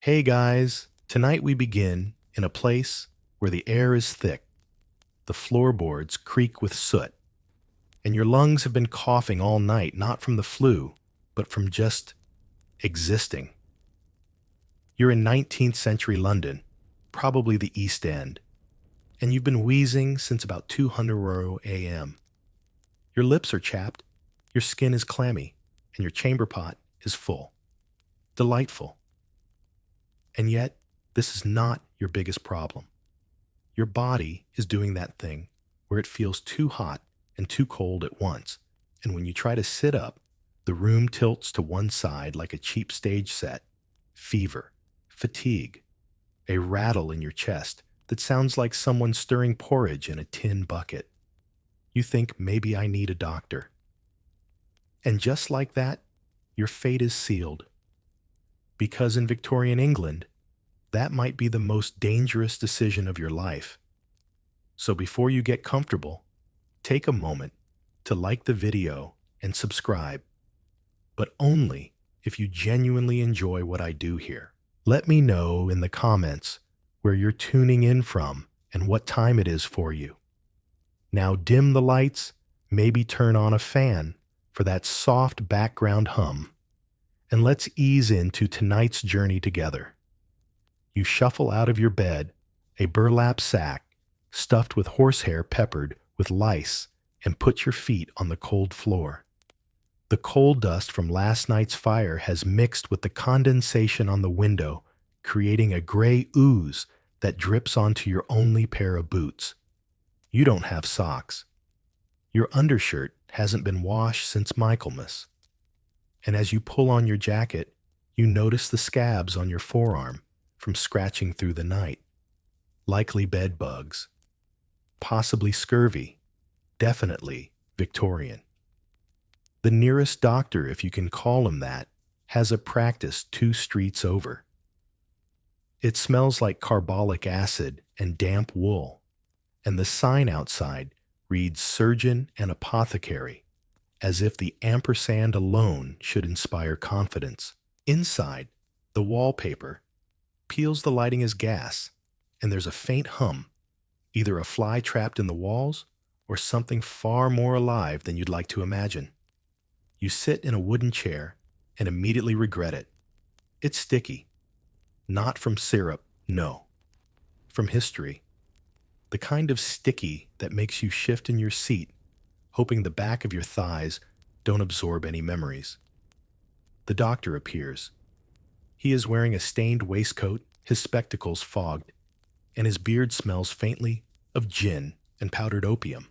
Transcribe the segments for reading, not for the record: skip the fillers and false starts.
Hey guys, tonight we begin in a place where the air is thick, the floorboards creak with soot, and your lungs have been coughing all night not from the flu, but from just existing. You're in 19th century London, probably the East End, and you've been wheezing since about 200 a.m. Your lips are chapped, your skin is clammy, and your chamber pot is full. Delightful. And yet, this is not your biggest problem. Your body is doing that thing where it feels too hot and too cold at once, and when you try to sit up, the room tilts to one side like a cheap stage set. Fever, fatigue, a rattle in your chest that sounds like someone stirring porridge in a tin bucket. You think maybe I need a doctor. And just like that, your fate is sealed. Because in Victorian England, that might be the most dangerous decision of your life. So before you get comfortable, take a moment to like the video and subscribe, but only if you genuinely enjoy what I do here. Let me know in the comments where you're tuning in from and what time it is for you. Now dim the lights, maybe turn on a fan for that soft background hum, and let's ease into tonight's journey together. You shuffle out of your bed, a burlap sack stuffed with horsehair peppered with lice, and put your feet on the cold floor. The coal dust from last night's fire has mixed with the condensation on the window, creating a gray ooze that drips onto your only pair of boots. You don't have socks. Your undershirt hasn't been washed since Michaelmas. And as you pull on your jacket, you notice the scabs on your forearm from scratching through the night. Likely bed bugs. Possibly scurvy. Definitely Victorian. The nearest doctor, if you can call him that, has a practice 2 streets over. It smells like carbolic acid and damp wool, and the sign outside reads surgeon and apothecary, as if the ampersand alone should inspire confidence. Inside, the wallpaper peels the lighting as gas, and there's a faint hum, either a fly trapped in the walls or something far more alive than you'd like to imagine. You sit in a wooden chair and immediately regret it. It's sticky. Not from syrup, no. From history. The kind of sticky that makes you shift in your seat, hoping the back of your thighs don't absorb any memories. The doctor appears. He is wearing a stained waistcoat, his spectacles fogged, and his beard smells faintly of gin and powdered opium.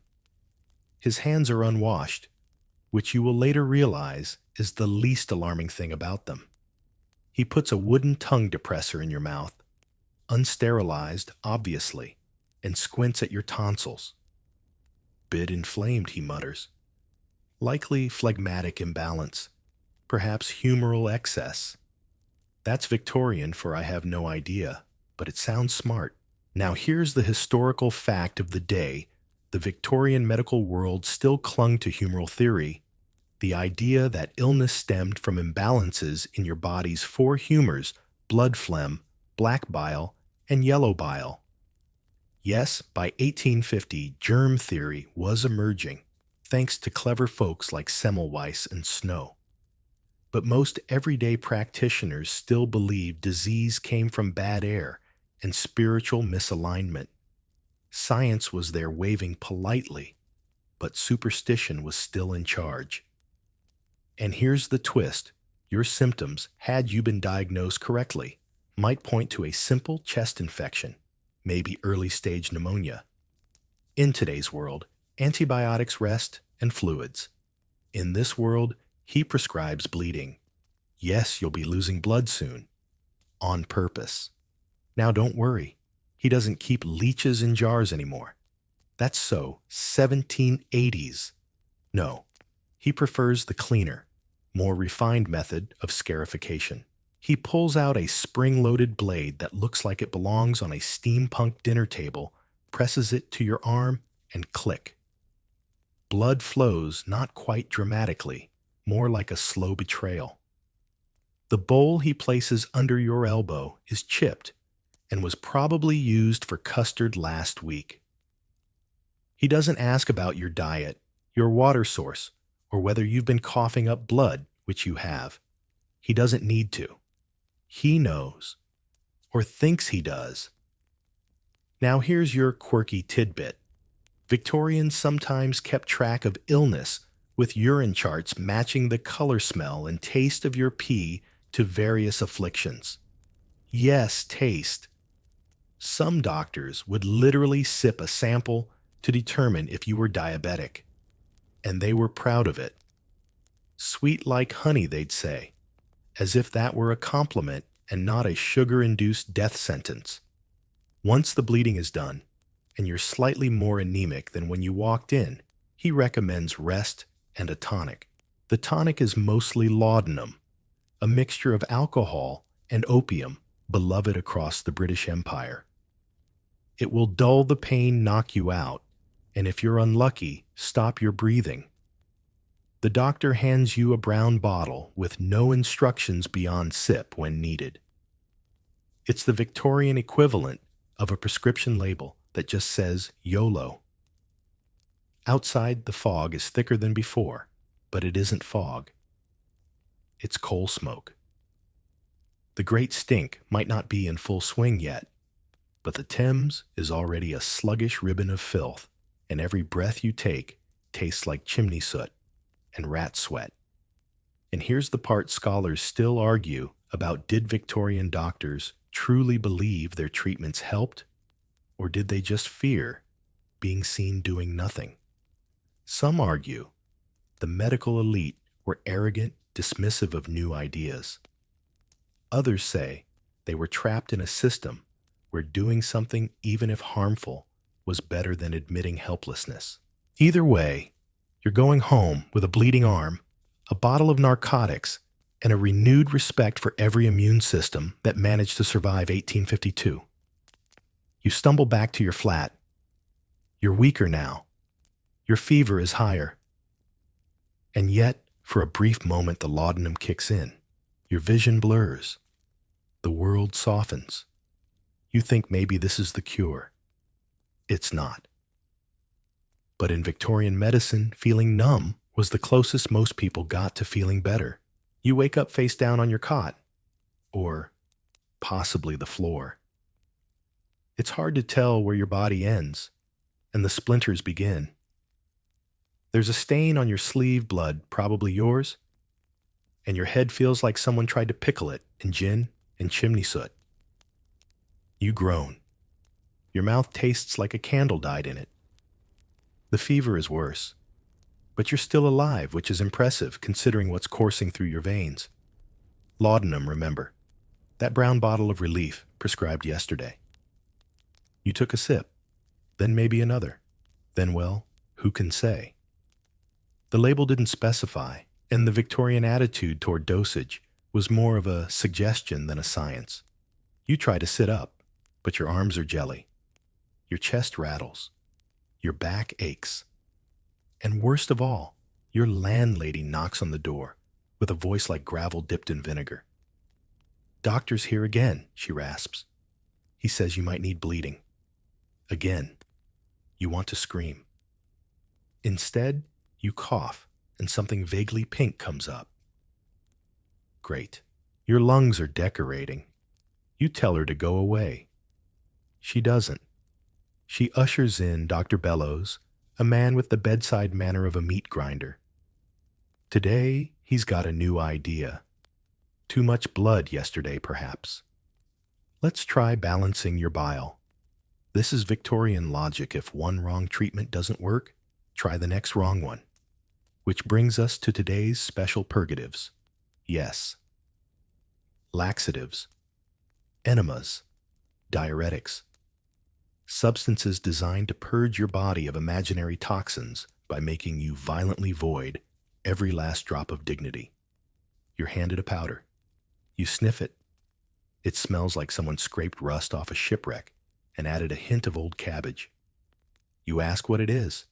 His hands are unwashed, which you will later realize is the least alarming thing about them. He puts a wooden tongue depressor in your mouth, unsterilized, obviously, and squints at your tonsils. Bit inflamed, he mutters. Likely phlegmatic imbalance, perhaps humoral excess. That's Victorian, for I have no idea, but it sounds smart. Now here's the historical fact of the day. The Victorian medical world still clung to humoral theory, the idea that illness stemmed from imbalances in your body's 4 humors, blood phlegm, black bile, and yellow bile. Yes, by 1850, germ theory was emerging, thanks to clever folks like Semmelweis and Snow. But most everyday practitioners still believed disease came from bad air and spiritual misalignment. Science was there waving politely, but superstition was still in charge. And here's the twist. Your symptoms, had you been diagnosed correctly, might point to a simple chest infection, maybe early-stage pneumonia. In today's world, antibiotics rest and fluids. In this world, he prescribes bleeding. Yes, you'll be losing blood soon. On purpose. Now don't worry. He doesn't keep leeches in jars anymore. That's so 1780s. No, he prefers the cleaner, more refined method of scarification. He pulls out a spring-loaded blade that looks like it belongs on a steampunk dinner table, presses it to your arm, and click. Blood flows not quite dramatically, more like a slow betrayal. The bowl he places under your elbow is chipped and was probably used for custard last week. He doesn't ask about your diet, your water source, or whether you've been coughing up blood, which you have. He doesn't need to. He knows, or thinks he does. Now here's your quirky tidbit. Victorians sometimes kept track of illness with urine charts matching the color, smell, and taste of your pee to various afflictions. Yes, taste. Some doctors would literally sip a sample to determine if you were diabetic, and they were proud of it. Sweet like honey, they'd say, as if that were a compliment and not a sugar-induced death sentence. Once the bleeding is done, and you're slightly more anemic than when you walked in, he recommends rest and a tonic. The tonic is mostly laudanum, a mixture of alcohol and opium beloved across the British Empire. It will dull the pain, knock you out, and if you're unlucky, stop your breathing. The doctor hands you a brown bottle with no instructions beyond sip when needed. It's the Victorian equivalent of a prescription label that just says YOLO. Outside, the fog is thicker than before, but it isn't fog. It's coal smoke. The great stink might not be in full swing yet, but the Thames is already a sluggish ribbon of filth, and every breath you take tastes like chimney soot and rat sweat. And here's the part scholars still argue about: did Victorian doctors truly believe their treatments helped, or did they just fear being seen doing nothing? Some argue the medical elite were arrogant, dismissive of new ideas. Others say they were trapped in a system where doing something, even if harmful, was better than admitting helplessness. Either way, you're going home with a bleeding arm, a bottle of narcotics, and a renewed respect for every immune system that managed to survive 1852. You stumble back to your flat. You're weaker now. Your fever is higher. And yet, for a brief moment, the laudanum kicks in. Your vision blurs. The world softens. You think maybe this is the cure. It's not. But in Victorian medicine, feeling numb was the closest most people got to feeling better. You wake up face down on your cot, or possibly the floor. It's hard to tell where your body ends and the splinters begin. There's a stain on your sleeve, blood probably yours, and your head feels like someone tried to pickle it in gin and chimney soot. You groan. Your mouth tastes like a candle died in it. The fever is worse, but you're still alive, which is impressive considering what's coursing through your veins. Laudanum, remember, that brown bottle of relief prescribed yesterday. You took a sip, then maybe another. Then, well, who can say? The label didn't specify, and the Victorian attitude toward dosage was more of a suggestion than a science. You try to sit up, but your arms are jelly. Your chest rattles. Your back aches. And worst of all, your landlady knocks on the door with a voice like gravel dipped in vinegar. "Doctor's here again," she rasps. "He says you might need bleeding." Again. You want to scream. Instead, you cough, and something vaguely pink comes up. Great. Your lungs are decorating. You tell her to go away. She doesn't. She ushers in Dr. Bellows, a man with the bedside manner of a meat grinder. Today, he's got a new idea. Too much blood yesterday, perhaps. Let's try balancing your bile. This is Victorian logic. If one wrong treatment doesn't work, try the next wrong one. Which brings us to today's special purgatives. Yes. Laxatives. Enemas. Diuretics. Substances designed to purge your body of imaginary toxins by making you violently void every last drop of dignity. You're handed a powder. You sniff it. It smells like someone scraped rust off a shipwreck and added a hint of old cabbage. You ask what it is.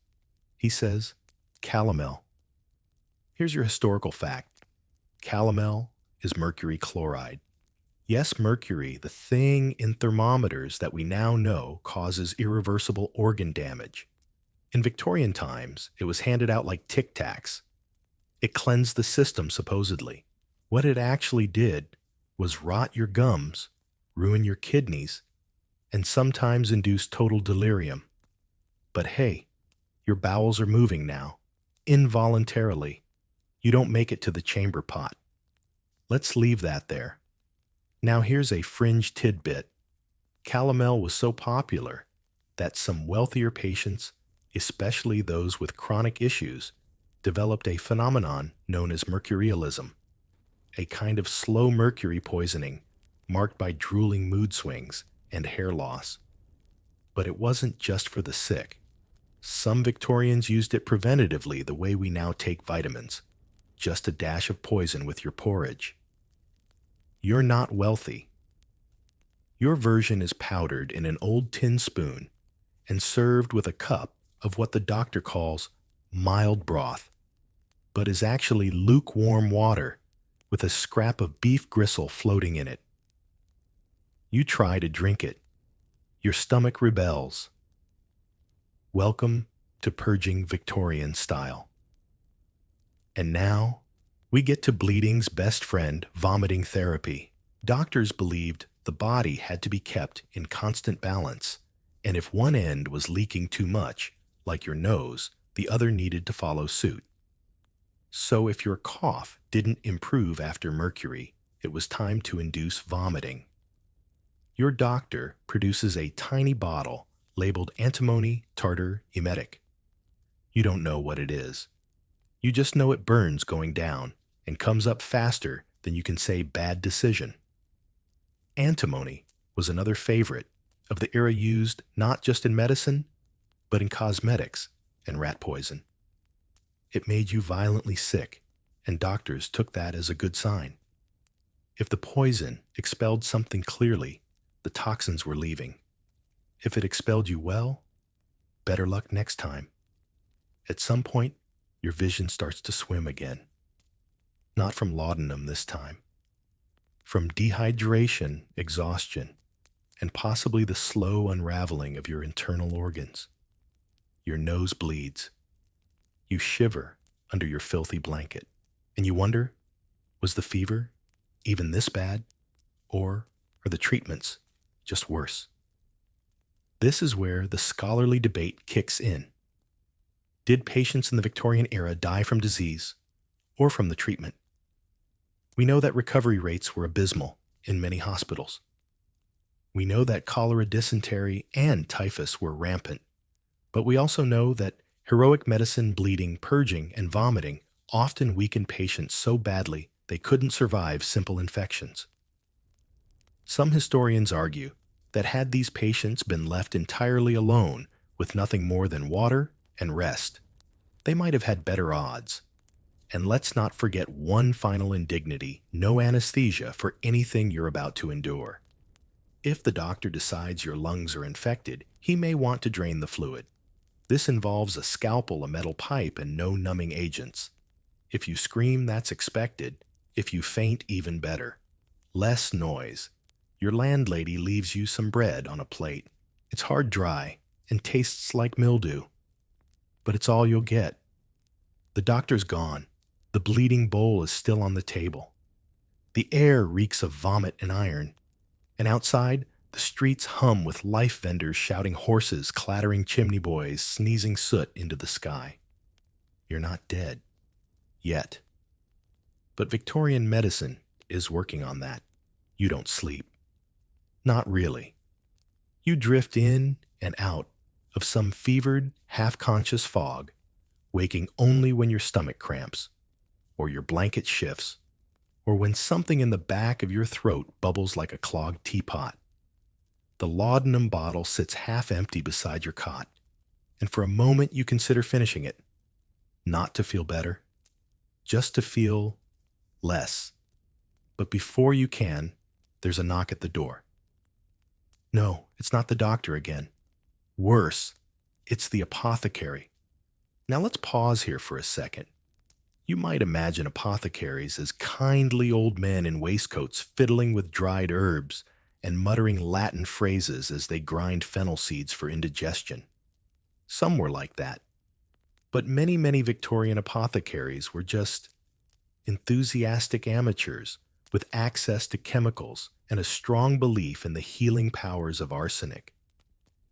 He says, calomel. Here's your historical fact. Calomel is mercury chloride. Yes, mercury, the thing in thermometers that we now know causes irreversible organ damage. In Victorian times, it was handed out like Tic Tacs. It cleansed the system, supposedly. What it actually did was rot your gums, ruin your kidneys, and sometimes induce total delirium. But hey, your bowels are moving now, involuntarily. You don't make it to the chamber pot. Let's leave that there. Now here's a fringe tidbit. Calomel was so popular that some wealthier patients, especially those with chronic issues, developed a phenomenon known as mercurialism, a kind of slow mercury poisoning marked by drooling mood swings and hair loss. But it wasn't just for the sick. Some Victorians used it preventatively the way we now take vitamins, just a dash of poison with your porridge. You're not wealthy. Your version is powdered in an old tin spoon and served with a cup of what the doctor calls mild broth, but is actually lukewarm water with a scrap of beef gristle floating in it. You try to drink it. Your stomach rebels. Welcome to purging Victorian style. And now, we get to bleeding's best friend, vomiting therapy. Doctors believed the body had to be kept in constant balance, and if one end was leaking too much, like your nose, the other needed to follow suit. So if your cough didn't improve after mercury, it was time to induce vomiting. Your doctor produces a tiny bottle labeled antimony tartar emetic. You don't know what it is. You just know it burns going down and comes up faster than you can say bad decision. Antimony was another favorite of the era, used not just in medicine, but in cosmetics and rat poison. It made you violently sick, and doctors took that as a good sign. If the poison expelled something clearly, the toxins were leaving. If it expelled you well, better luck next time. At some point, your vision starts to swim again. Not from laudanum this time. From dehydration, exhaustion, and possibly the slow unraveling of your internal organs. Your nose bleeds. You shiver under your filthy blanket, and you wonder, was the fever even this bad? Or are the treatments just worse? This is where the scholarly debate kicks in. Did patients in the Victorian era die from disease or from the treatment? We know that recovery rates were abysmal in many hospitals. We know that cholera, dysentery, and typhus were rampant, but we also know that heroic medicine, bleeding, purging, and vomiting often weakened patients so badly they couldn't survive simple infections. Some historians argue that had these patients been left entirely alone with nothing more than water and rest, they might have had better odds. And let's not forget one final indignity: no anesthesia for anything you're about to endure. If the doctor decides your lungs are infected, he may want to drain the fluid. This involves a scalpel, a metal pipe, and no numbing agents. If you scream, that's expected. If you faint, even better. Less noise. Your landlady leaves you some bread on a plate. It's hard dry and tastes like mildew. But it's all you'll get. The doctor's gone. The bleeding bowl is still on the table. The air reeks of vomit and iron. And outside, the streets hum with life vendors shouting, horses clattering, chimney boys sneezing soot into the sky. You're not dead. Yet. But Victorian medicine is working on that. You don't sleep. Not really. You drift in and out of some fevered, half-conscious fog, waking only when your stomach cramps, or your blanket shifts, or when something in the back of your throat bubbles like a clogged teapot. The laudanum bottle sits half empty beside your cot, and for a moment you consider finishing it. Not to feel better, just to feel less. But before you can, there's a knock at the door. No, it's not the doctor again. Worse, it's the apothecary. Now let's pause here for a second. You might imagine apothecaries as kindly old men in waistcoats fiddling with dried herbs and muttering Latin phrases as they grind fennel seeds for indigestion. Some were like that. But many Victorian apothecaries were just enthusiastic amateurs with access to chemicals and a strong belief in the healing powers of arsenic.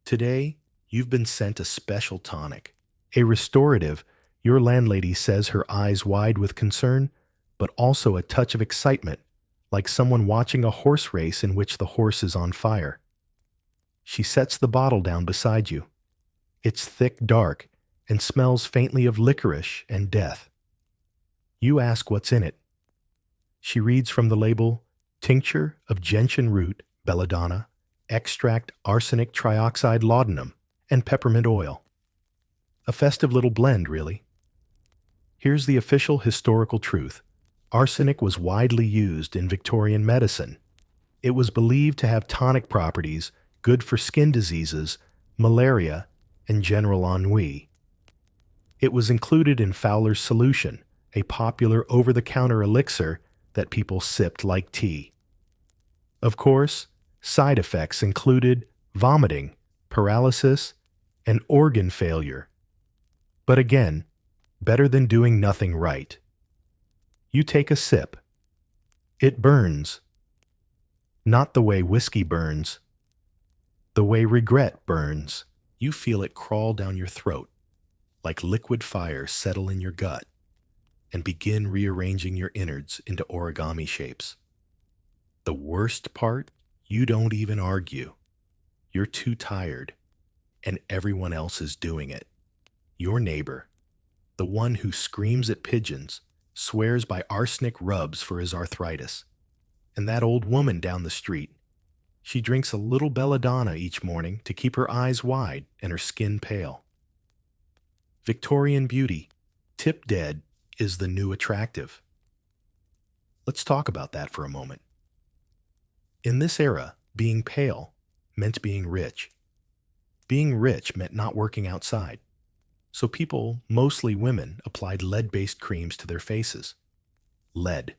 Today, you've been sent a special tonic, a restorative. Your landlady says, her eyes wide with concern, but also a touch of excitement, like someone watching a horse race in which the horse is on fire. She sets the bottle down beside you. It's thick, dark, and smells faintly of licorice and death. You ask what's in it. She reads from the label, tincture of gentian root, belladonna, extract arsenic trioxide laudanum, and peppermint oil. A festive little blend, really. Here's the official historical truth. Arsenic was widely used in Victorian medicine. It was believed to have tonic properties good for skin diseases, malaria, and general ennui. It was included in Fowler's solution, a popular over-the-counter elixir that people sipped like tea. Of course, side effects included vomiting, paralysis, and organ failure. But again, better than doing nothing right. You take a sip. It burns. Not the way whiskey burns. The way regret burns. You feel it crawl down your throat, like liquid fire settle in your gut, and begin rearranging your innards into origami shapes. The worst part, you don't even argue. You're too tired, and everyone else is doing it. Your neighbor, the one who screams at pigeons, swears by arsenic rubs for his arthritis. And that old woman down the street, she drinks a little belladonna each morning to keep her eyes wide and her skin pale. Victorian beauty, tip dead, is the new attractive. Let's talk about that for a moment. In this era, being pale meant being rich. Being rich meant not working outside. So people, mostly women, applied lead-based creams to their faces. Lead.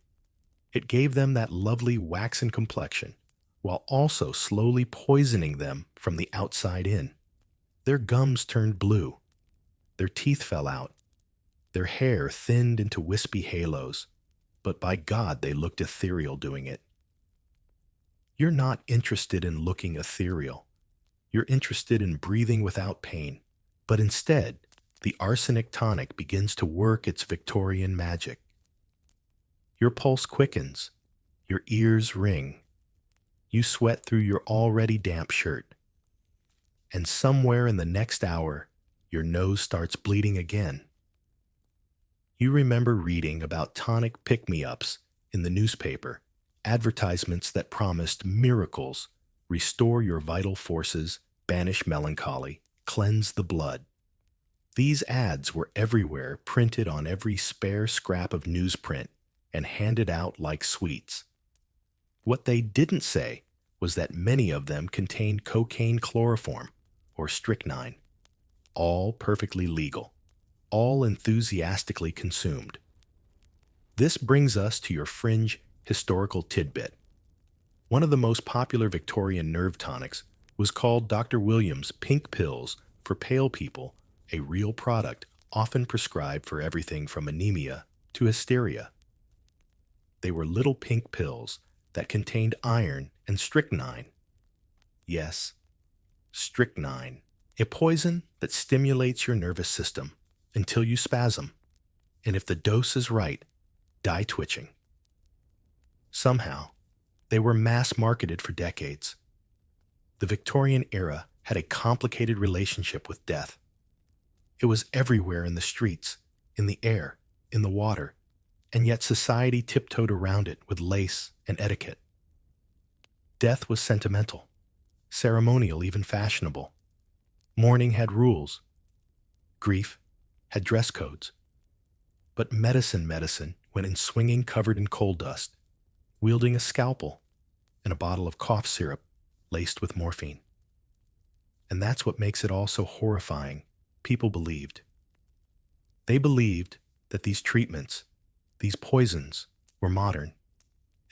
It gave them that lovely waxen complexion, while also slowly poisoning them from the outside in. Their gums turned blue. Their teeth fell out. Their hair thinned into wispy halos. But by God, they looked ethereal doing it. You're not interested in looking ethereal. You're interested in breathing without pain. But instead, the arsenic tonic begins to work its Victorian magic. Your pulse quickens. Your ears ring. You sweat through your already damp shirt. And somewhere in the next hour, your nose starts bleeding again. You remember reading about tonic pick-me-ups in the newspaper, advertisements that promised miracles, restore your vital forces, banish melancholy, cleanse the blood. These ads were everywhere, printed on every spare scrap of newsprint, and handed out like sweets. What they didn't say was that many of them contained cocaine chloroform, or strychnine, all perfectly legal, all enthusiastically consumed. This brings us to your fringe historical tidbit. One of the most popular Victorian nerve tonics was called Dr. Williams' Pink Pills for Pale People, a real product often prescribed for everything from anemia to hysteria. They were little pink pills that contained iron and strychnine. Yes, strychnine, a poison that stimulates your nervous system until you spasm, and if the dose is right, die twitching. Somehow, they were mass-marketed for decades. The Victorian era had a complicated relationship with death. It was everywhere in the streets, in the air, in the water, and yet society tiptoed around it with lace and etiquette. Death was sentimental, ceremonial, even fashionable. Mourning had rules. Grief had dress codes. But medicine went in swinging covered in coal dust, wielding a scalpel and a bottle of cough syrup laced with morphine. And that's what makes it all so horrifying. People believed. They believed that these treatments, these poisons, were modern,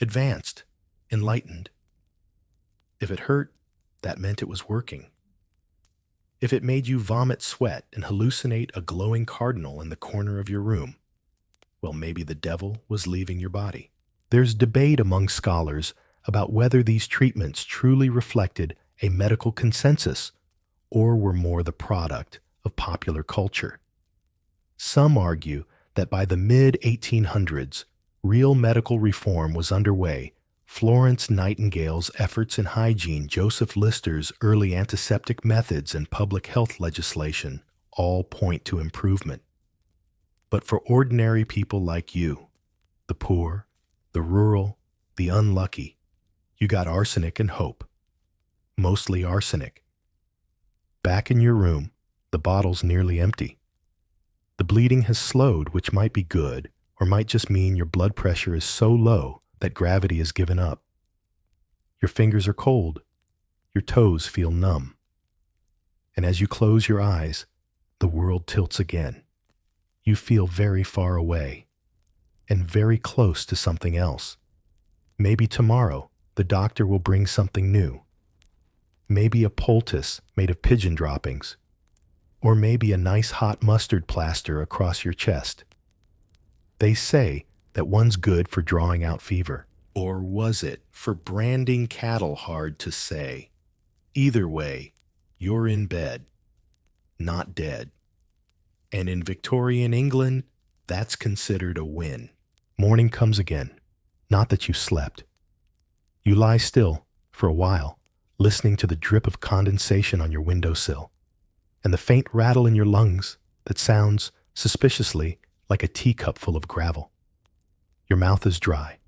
advanced, enlightened. If it hurt, that meant it was working. If it made you vomit sweat and hallucinate a glowing cardinal in the corner of your room, well, maybe the devil was leaving your body. There's debate among scholars about whether these treatments truly reflected a medical consensus or were more the product of popular culture. Some argue that by the mid-1800s, real medical reform was underway. Florence Nightingale's efforts in hygiene, Joseph Lister's early antiseptic methods, and public health legislation all point to improvement. But for ordinary people like you, the poor, the rural, the unlucky, you got arsenic and hope. Mostly arsenic. Back in your room, the bottle's nearly empty. The bleeding has slowed, which might be good, or might just mean your blood pressure is so low that gravity has given up. Your fingers are cold. Your toes feel numb. And as you close your eyes, the world tilts again. You feel very far away and very close to something else. Maybe tomorrow the doctor will bring something new. Maybe a poultice made of pigeon droppings, or maybe a nice hot mustard plaster across your chest. They say that one's good for drawing out fever. Or was it for branding cattle? Hard to say. Either way, you're in bed, not dead. And in Victorian England, that's considered a win. Morning comes again. Not that you slept. You lie still for a while, listening to the drip of condensation on your windowsill, and the faint rattle in your lungs that sounds suspiciously like a teacup full of gravel. Your mouth is dry.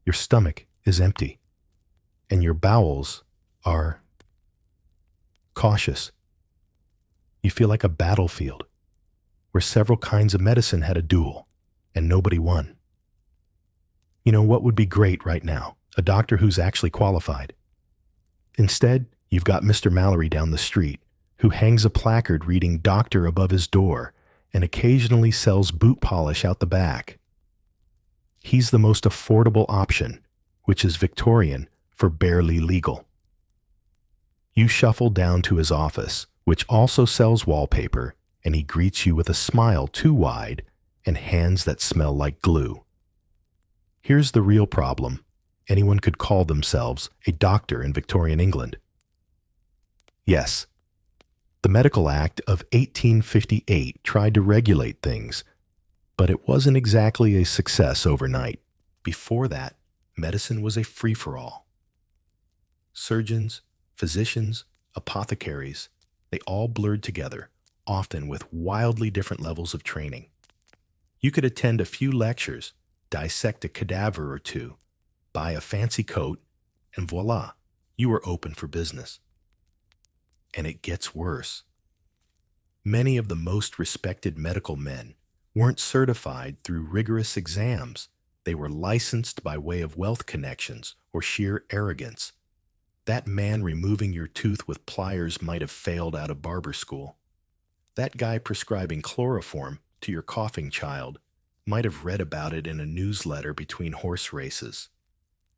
Your stomach is empty. And your bowels are cautious. You feel like a battlefield where several kinds of medicine had a duel and nobody won. You know what would be great right now? A doctor who's actually qualified. Instead, you've got Mr. Mallory down the street who hangs a placard reading doctor above his door and occasionally sells boot polish out the back. He's the most affordable option, which is Victorian for barely legal. You shuffle down to his office, which also sells wallpaper, and he greets you with a smile too wide and hands that smell like glue. Here's the real problem. Anyone could call themselves a doctor in Victorian England. Yes, the Medical Act of 1858 tried to regulate things, but it wasn't exactly a success overnight. Before that, medicine was a free-for-all. Surgeons, physicians, apothecaries, they all blurred together, often with wildly different levels of training. You could attend a few lectures, dissect a cadaver or two, buy a fancy coat, and voila, you were open for business. And it gets worse. Many of the most respected medical men weren't certified through rigorous exams. They were licensed by way of wealth connections or sheer arrogance. That man removing your tooth with pliers might have failed out of barber school. That guy prescribing chloroform to your coughing child might have read about it in a newsletter between horse races.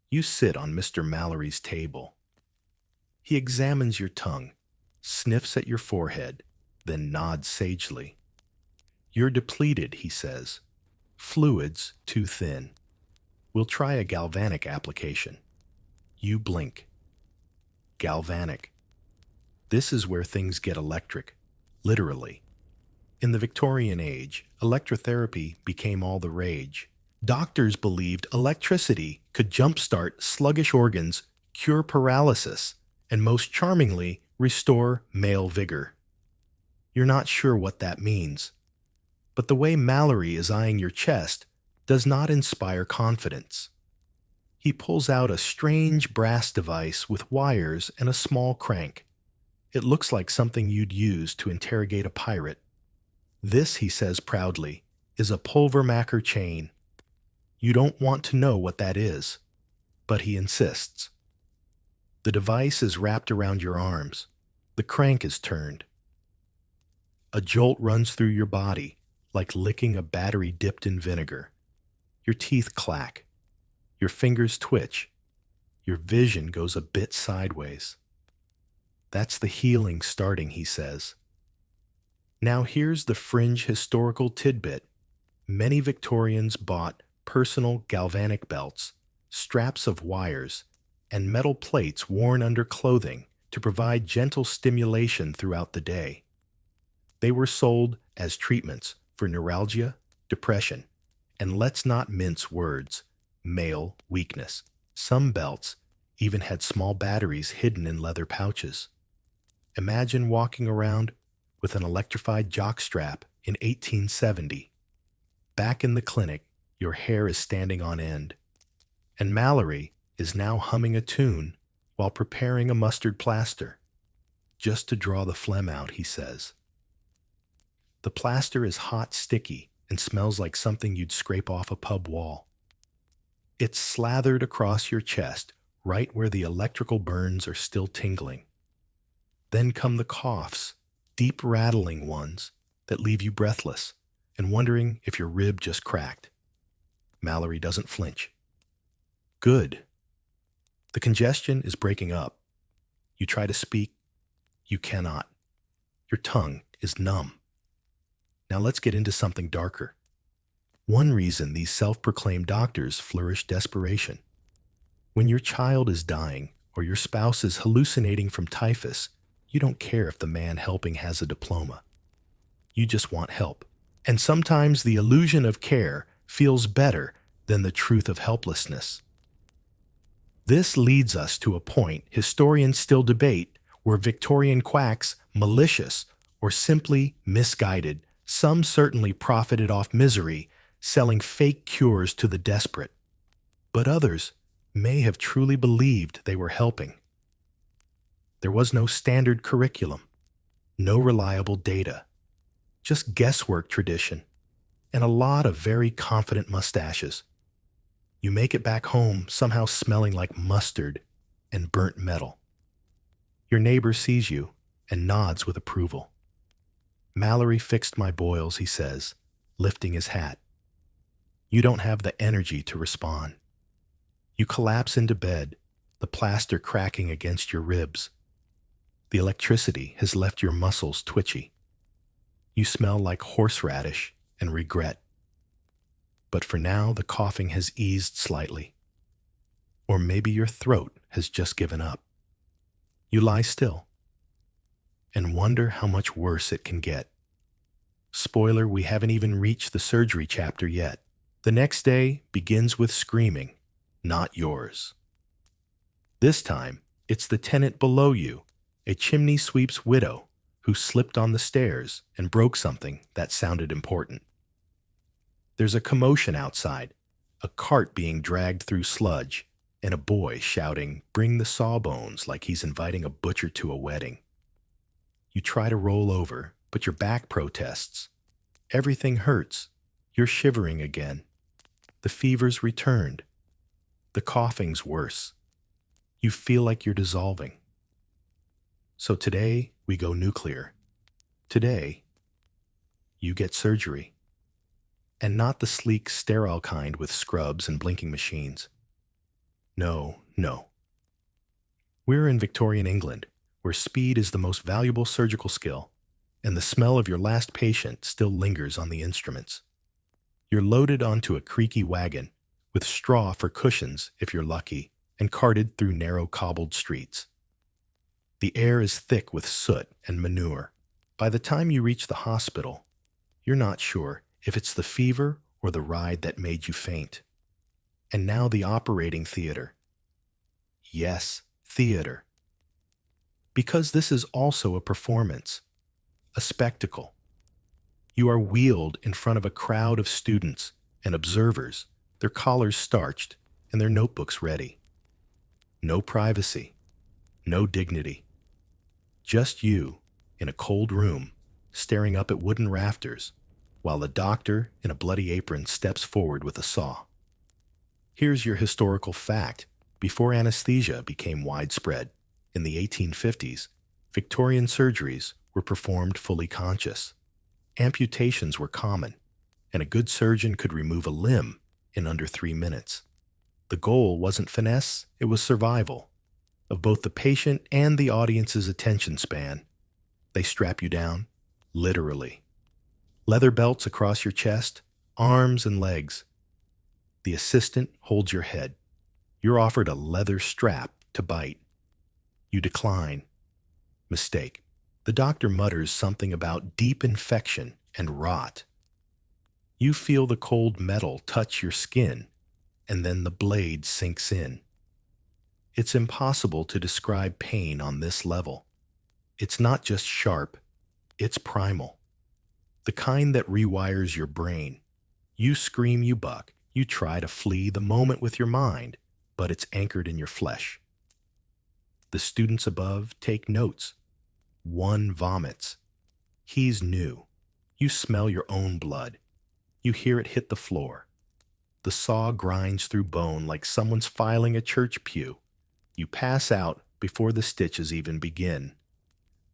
You sit on Mr. Mallory's table. He examines your tongue, sniffs at your forehead, then nods sagely. You're depleted, he says. Fluids too thin. We'll try a galvanic application. You blink. Galvanic. This is where things get electric, literally. In the Victorian age, electrotherapy became all the rage. Doctors believed electricity could jumpstart sluggish organs, cure paralysis, and most charmingly, restore male vigor. You're not sure what that means, but the way Mallory is eyeing your chest does not inspire confidence. He pulls out a strange brass device with wires and a small crank. It looks like something you'd use to interrogate a pirate. This, he says proudly, is a pulvermacher chain. You don't want to know what that is, but he insists. The device is wrapped around your arms. The crank is turned. A jolt runs through your body, like licking a battery dipped in vinegar. Your teeth clack. Your fingers twitch. Your vision goes a bit sideways. That's the healing starting, he says. Now here's the fringe historical tidbit. Many Victorians bought personal galvanic belts, straps of wires, and metal plates worn under clothing to provide gentle stimulation throughout the day. They were sold as treatments for neuralgia, depression, and let's not mince words, male weakness. Some belts even had small batteries hidden in leather pouches. Imagine walking around with an electrified jockstrap in 1870. Back in the clinic, your hair is standing on end. And Mallory is now humming a tune while preparing a mustard plaster, just to draw the phlegm out, he says. The plaster is hot, sticky, and smells like something you'd scrape off a pub wall. It's slathered across your chest, right where the electrical burns are still tingling. Then come the coughs, deep rattling ones that leave you breathless and wondering if your rib just cracked. Mallory doesn't flinch. Good. The congestion is breaking up. You try to speak. You cannot. Your tongue is numb. Now let's get into something darker. One reason these self-proclaimed doctors flourish desperation. When your child is dying or your spouse is hallucinating from typhus, you don't care if the man helping has a diploma. You just want help. And sometimes the illusion of care feels better than the truth of helplessness. This leads us to a point historians still debate: were Victorian quacks malicious or simply misguided? Some certainly profited off misery, selling fake cures to the desperate. But others may have truly believed they were helping. There was no standard curriculum, no reliable data, just guesswork tradition, and a lot of very confident mustaches. You make it back home somehow smelling like mustard and burnt metal. Your neighbor sees you and nods with approval. Mallory fixed my boils, he says, lifting his hat. You don't have the energy to respond. You collapse into bed, the plaster cracking against your ribs. The electricity has left your muscles twitchy. You smell like horseradish and regret. But for now, the coughing has eased slightly. Or maybe your throat has just given up. You lie still and wonder how much worse it can get. Spoiler, we haven't even reached the surgery chapter yet. The next day begins with screaming, not yours. This time, it's the tenant below you, a chimney sweep's widow, who slipped on the stairs and broke something that sounded important. There's a commotion outside, a cart being dragged through sludge, and a boy shouting, "Bring the Sawbones," like he's inviting a butcher to a wedding. You try to roll over, but your back protests. Everything hurts. You're shivering again. The fever's returned. The coughing's worse. You feel like you're dissolving. So today, we go nuclear. Today, you get surgery. And not the sleek, sterile kind with scrubs and blinking machines. No. We're in Victorian England, where speed is the most valuable surgical skill, and the smell of your last patient still lingers on the instruments. You're loaded onto a creaky wagon, with straw for cushions if you're lucky, and carted through narrow cobbled streets. The air is thick with soot and manure. By the time you reach the hospital, you're not sure if it's the fever or the ride that made you faint. And now the operating theater. Yes, theater. Because this is also a performance, a spectacle. You are wheeled in front of a crowd of students and observers, their collars starched and their notebooks ready. No privacy, no dignity. Just you in a cold room, staring up at wooden rafters, while the doctor in a bloody apron steps forward with a saw. Here's your historical fact. Before anesthesia became widespread, in the 1850s, Victorian surgeries were performed fully conscious. Amputations were common, and a good surgeon could remove a limb in under 3 minutes. The goal wasn't finesse, it was survival of both the patient and the audience's attention span. They strap you down, literally. Leather belts across your chest, arms and legs. The assistant holds your head. You're offered a leather strap to bite. You decline. Mistake. The doctor mutters something about deep infection and rot. You feel the cold metal touch your skin, and then the blade sinks in. It's impossible to describe pain on this level. It's not just sharp, it's primal. The kind that rewires your brain. You scream, you buck, you try to flee the moment with your mind, but it's anchored in your flesh. The students above take notes. One vomits. He's new. You smell your own blood. You hear it hit the floor. The saw grinds through bone like someone's filing a church pew. You pass out before the stitches even begin.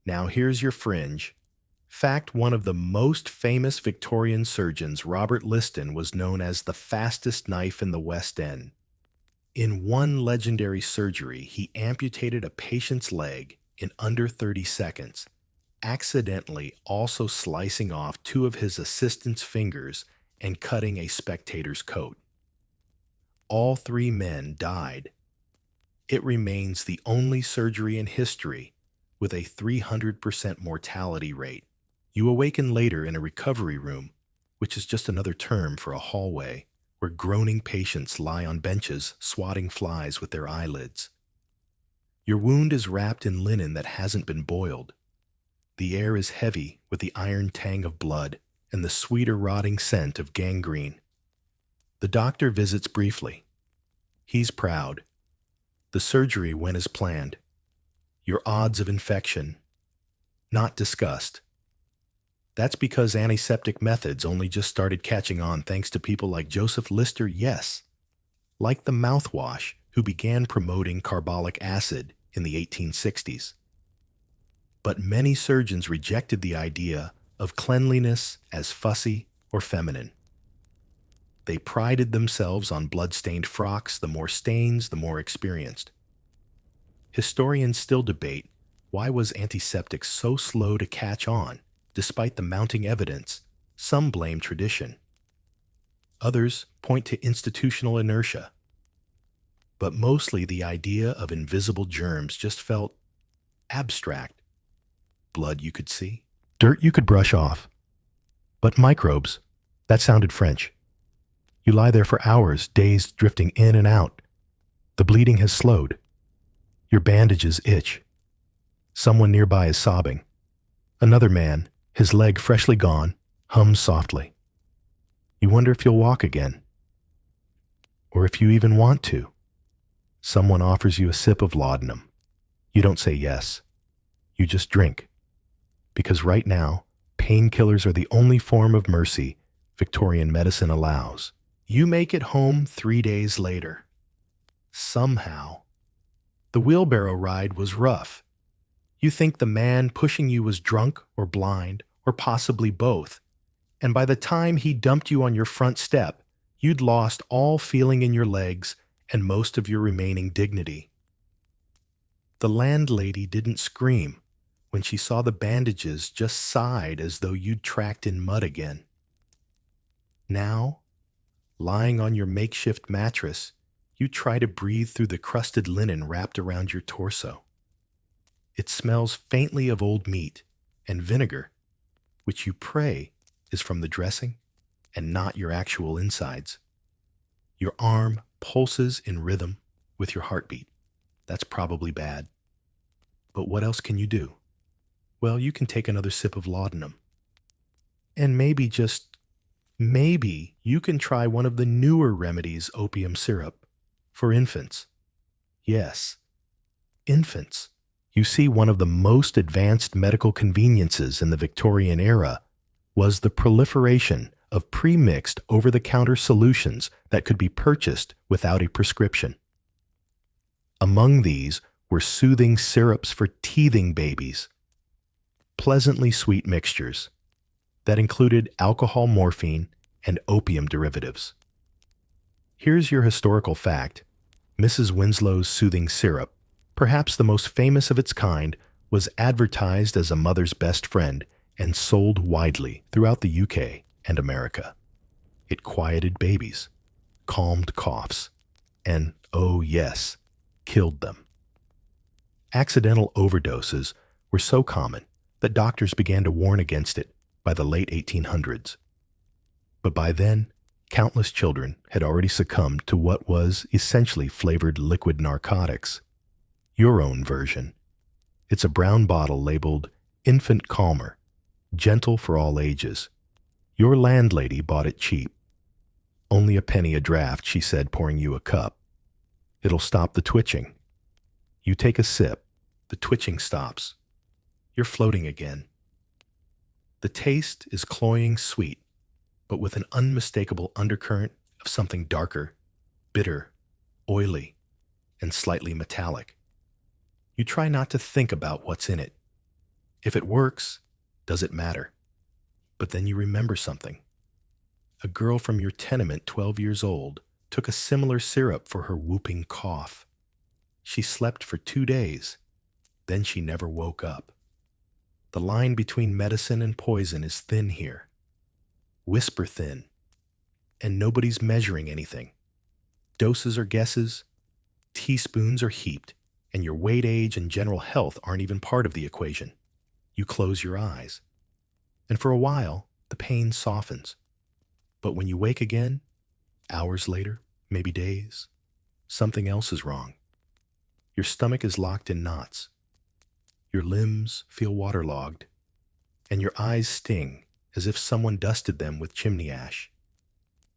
Now here's your fringe. Fact: one of the most famous Victorian surgeons, Robert Liston, was known as the fastest knife in the West End. In one legendary surgery, he amputated a patient's leg in under 30 seconds, accidentally also slicing off 2 of his assistant's fingers and cutting a spectator's coat. All 3 men died. It remains the only surgery in history with a 300% mortality rate. You awaken later in a recovery room, which is just another term for a hallway, where groaning patients lie on benches swatting flies with their eyelids. Your wound is wrapped in linen that hasn't been boiled. The air is heavy with the iron tang of blood and the sweeter rotting scent of gangrene. The doctor visits briefly. He's proud. The surgery went as planned. Your odds of infection, not discussed. That's because antiseptic methods only just started catching on thanks to people like Joseph Lister, yes, like the mouthwash who began promoting carbolic acid in the 1860s. But many surgeons rejected the idea of cleanliness as fussy or feminine. They prided themselves on blood-stained frocks. The more stains, the more experienced. Historians still debate why was antiseptic so slow to catch on, despite the mounting evidence. Some blame tradition. Others point to institutional inertia. But mostly the idea of invisible germs just felt abstract. Blood you could see, dirt you could brush off. But microbes, that sounded French. You lie there for hours, days drifting in and out. The bleeding has slowed. Your bandages itch. Someone nearby is sobbing. Another man, his leg freshly gone, hums softly. You wonder if you'll walk again. Or if you even want to. Someone offers you a sip of laudanum. You don't say yes. You just drink. Because right now, painkillers are the only form of mercy Victorian medicine allows. You make it home 3 days later. Somehow. The wheelbarrow ride was rough. You think the man pushing you was drunk or blind, or possibly both, and by the time he dumped you on your front step, you'd lost all feeling in your legs and most of your remaining dignity. The landlady didn't scream. When she saw the bandages, just sighed as though you'd tracked in mud again. Now, lying on your makeshift mattress, you try to breathe through the crusted linen wrapped around your torso. It smells faintly of old meat and vinegar, which you pray is from the dressing and not your actual insides. Your arm pulses in rhythm with your heartbeat. That's probably bad. But what else can you do? Well, you can take another sip of laudanum. And maybe, just maybe, you can try one of the newer remedies, opium syrup, for infants. Yes, infants. You see, one of the most advanced medical conveniences in the Victorian era was the proliferation of pre-mixed over-the-counter solutions that could be purchased without a prescription. Among these were soothing syrups for teething babies, pleasantly sweet mixtures that included alcohol, morphine, and opium derivatives. Here's your historical fact. Mrs. Winslow's soothing syrup, perhaps the most famous of its kind, was advertised as a mother's best friend and sold widely throughout the UK and America. It quieted babies, calmed coughs, and, oh yes, killed them. Accidental overdoses were so common that doctors began to warn against it by the late 1800s. But by then, countless children had already succumbed to what was essentially flavored liquid narcotics. Your own version. It's a brown bottle labeled Infant Calmer, gentle for all ages. Your landlady bought it cheap. Only a penny a draft, she said, pouring you a cup. It'll stop the twitching. You take a sip. The twitching stops. You're floating again. The taste is cloying sweet, but with an unmistakable undercurrent of something darker, bitter, oily, and slightly metallic. You try not to think about what's in it. If it works, does it matter? But then you remember something. A girl from your tenement, 12 years old, took a similar syrup for her whooping cough. She slept for 2 days. Then she never woke up. The line between medicine and poison is thin here. Whisper thin. And nobody's measuring anything. Doses are guesses. Teaspoons are heaped. And your weight, age, and general health aren't even part of the equation. You close your eyes. And for a while, the pain softens. But when you wake again, hours later, maybe days, something else is wrong. Your stomach is locked in knots. Your limbs feel waterlogged. And your eyes sting as if someone dusted them with chimney ash.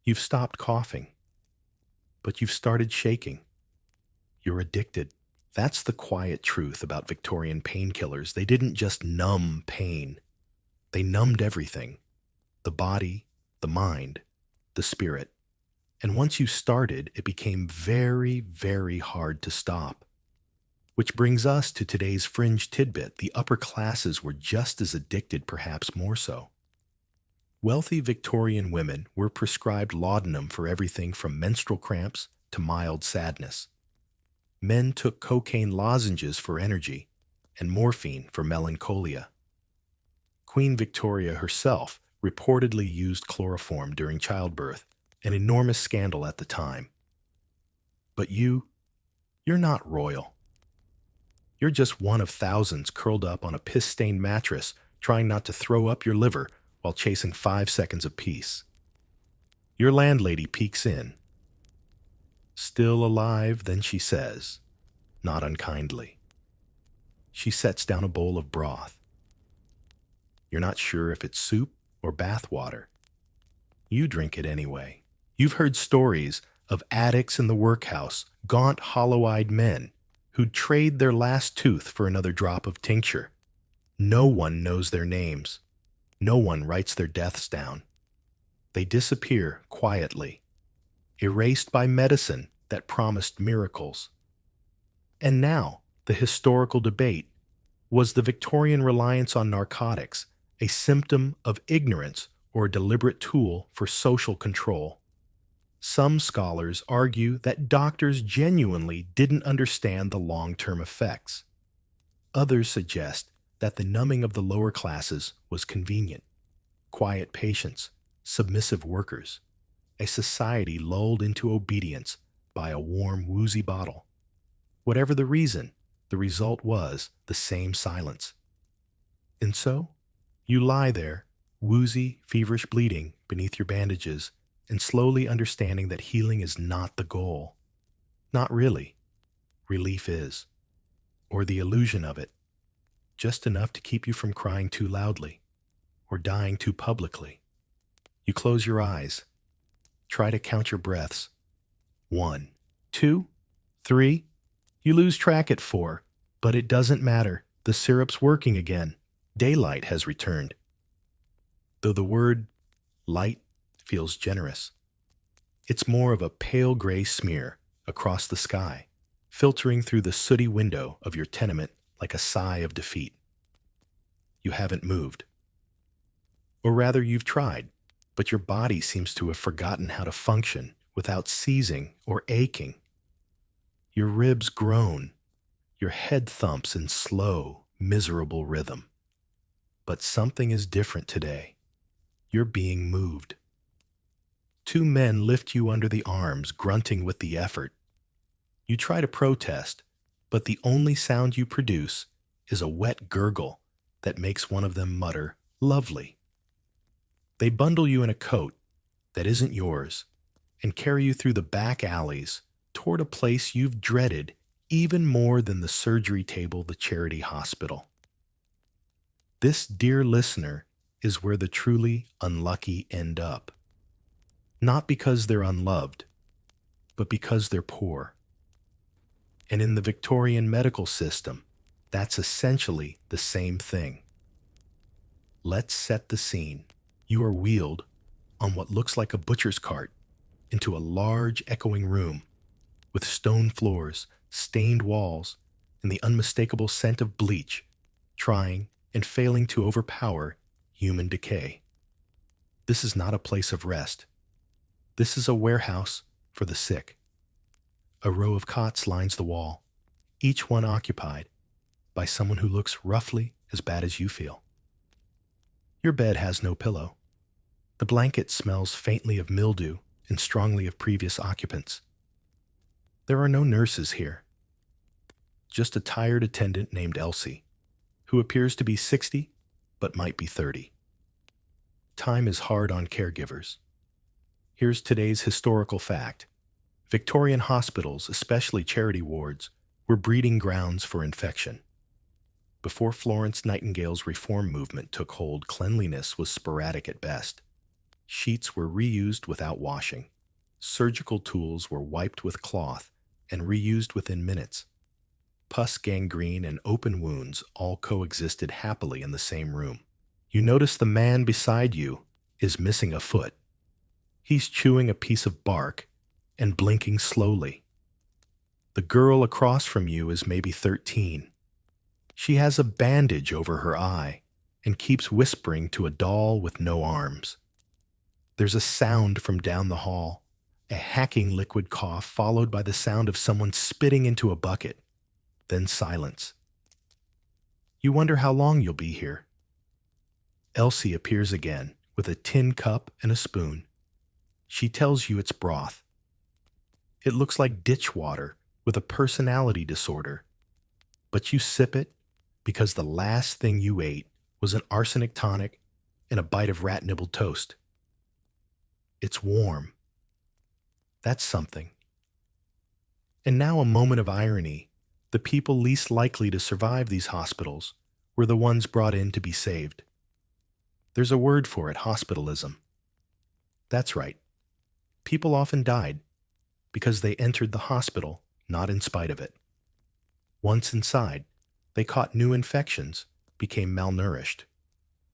You've stopped coughing. But you've started shaking. You're addicted. That's the quiet truth about Victorian painkillers. They didn't just numb pain. They numbed everything. The body, the mind, the spirit. And once you started, it became very, very hard to stop. Which brings us to today's fringe tidbit. The upper classes were just as addicted, perhaps more so. Wealthy Victorian women were prescribed laudanum for everything from menstrual cramps to mild sadness. Men took cocaine lozenges for energy and morphine for melancholia. Queen Victoria herself reportedly used chloroform during childbirth, an enormous scandal at the time. But you're not royal. You're just one of thousands curled up on a piss-stained mattress trying not to throw up your liver while chasing 5 seconds of peace. Your landlady peeks in. Still alive, then she says, not unkindly. She sets down a bowl of broth. You're not sure if it's soup or bath water. You drink it anyway. You've heard stories of addicts in the workhouse, gaunt, hollow-eyed men who'd trade their last tooth for another drop of tincture. No one knows their names. No one writes their deaths down. They disappear quietly, erased by medicine that promised miracles. And now, the historical debate. Was the Victorian reliance on narcotics a symptom of ignorance or a deliberate tool for social control? Some scholars argue that doctors genuinely didn't understand the long-term effects. Others suggest that the numbing of the lower classes was convenient. Quiet patients, submissive workers, a society lulled into obedience by a warm, woozy bottle. Whatever the reason, the result was the same silence. And so, you lie there, woozy, feverish bleeding beneath your bandages, and slowly understanding that healing is not the goal. Not really. Relief is. Or the illusion of it. Just enough to keep you from crying too loudly, or dying too publicly. You close your eyes. Try to count your breaths. 1, 2, 3. You lose track at 4, but it doesn't matter. The syrup's working again. Daylight has returned. Though the word light feels generous, it's more of a pale gray smear across the sky, filtering through the sooty window of your tenement like a sigh of defeat. You haven't moved. Or rather, you've tried. but your body seems to have forgotten how to function without seizing or aching. Your ribs groan, your head thumps in slow, miserable rhythm. But something is different today. You're being moved. Two men lift you under the arms, grunting with the effort. You try to protest, but the only sound you produce is a wet gurgle that makes one of them mutter, "Lovely." They bundle you in a coat that isn't yours and carry you through the back alleys toward a place you've dreaded even more than the surgery table, the charity hospital. This, dear listener, is where the truly unlucky end up. Not because they're unloved, but because they're poor. And in the Victorian medical system, that's essentially the same thing. Let's set the scene. You are wheeled on what looks like a butcher's cart into a large, echoing room with stone floors, stained walls, and the unmistakable scent of bleach, trying and failing to overpower human decay. This is not a place of rest. This is a warehouse for the sick. A row of cots lines the wall, each one occupied by someone who looks roughly as bad as you feel. Your bed has no pillow. The blanket smells faintly of mildew and strongly of previous occupants. There are no nurses here. Just a tired attendant named Elsie, who appears to be 60 but might be 30. Time is hard on caregivers. Here's today's historical fact. Victorian hospitals, especially charity wards, were breeding grounds for infection. Before Florence Nightingale's reform movement took hold, cleanliness was sporadic at best. Sheets were reused without washing. Surgical tools were wiped with cloth and reused within minutes. Pus, gangrene, and open wounds all coexisted happily in the same room. You notice the man beside you is missing a foot. He's chewing a piece of bark and blinking slowly. The girl across from you is maybe 13. She has a bandage over her eye and keeps whispering to a doll with no arms. There's a sound from down the hall, a hacking liquid cough followed by the sound of someone spitting into a bucket, then silence. You wonder how long you'll be here. Elsie appears again with a tin cup and a spoon. She tells you it's broth. It looks like ditch water with a personality disorder, but you sip it because the last thing you ate was an arsenic tonic and a bite of rat-nibbled toast. It's warm. That's something. And now a moment of irony. The people least likely to survive these hospitals were the ones brought in to be saved. There's a word for it, hospitalism. That's right. People often died because they entered the hospital not in spite of it. Once inside, they caught new infections, became malnourished,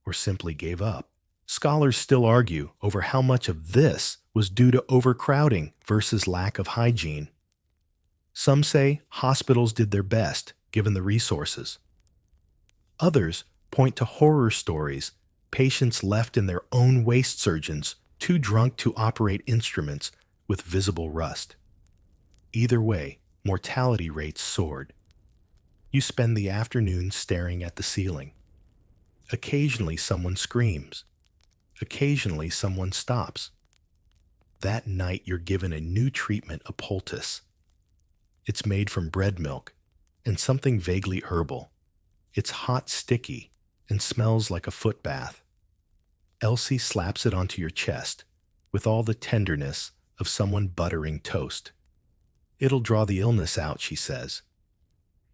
or simply gave up. Scholars still argue over how much of this was due to overcrowding versus lack of hygiene. Some say hospitals did their best given the resources. Others point to horror stories, patients left in their own waste surgeons, too drunk to operate instruments with visible rust. Either way, mortality rates soared. You spend the afternoon staring at the ceiling. Occasionally someone screams. Occasionally someone stops. That night you're given a new treatment, a poultice. It's made from bread milk and something vaguely herbal. It's hot, sticky, and smells like a foot bath. Elsie slaps it onto your chest with all the tenderness of someone buttering toast. It'll draw the illness out, she says.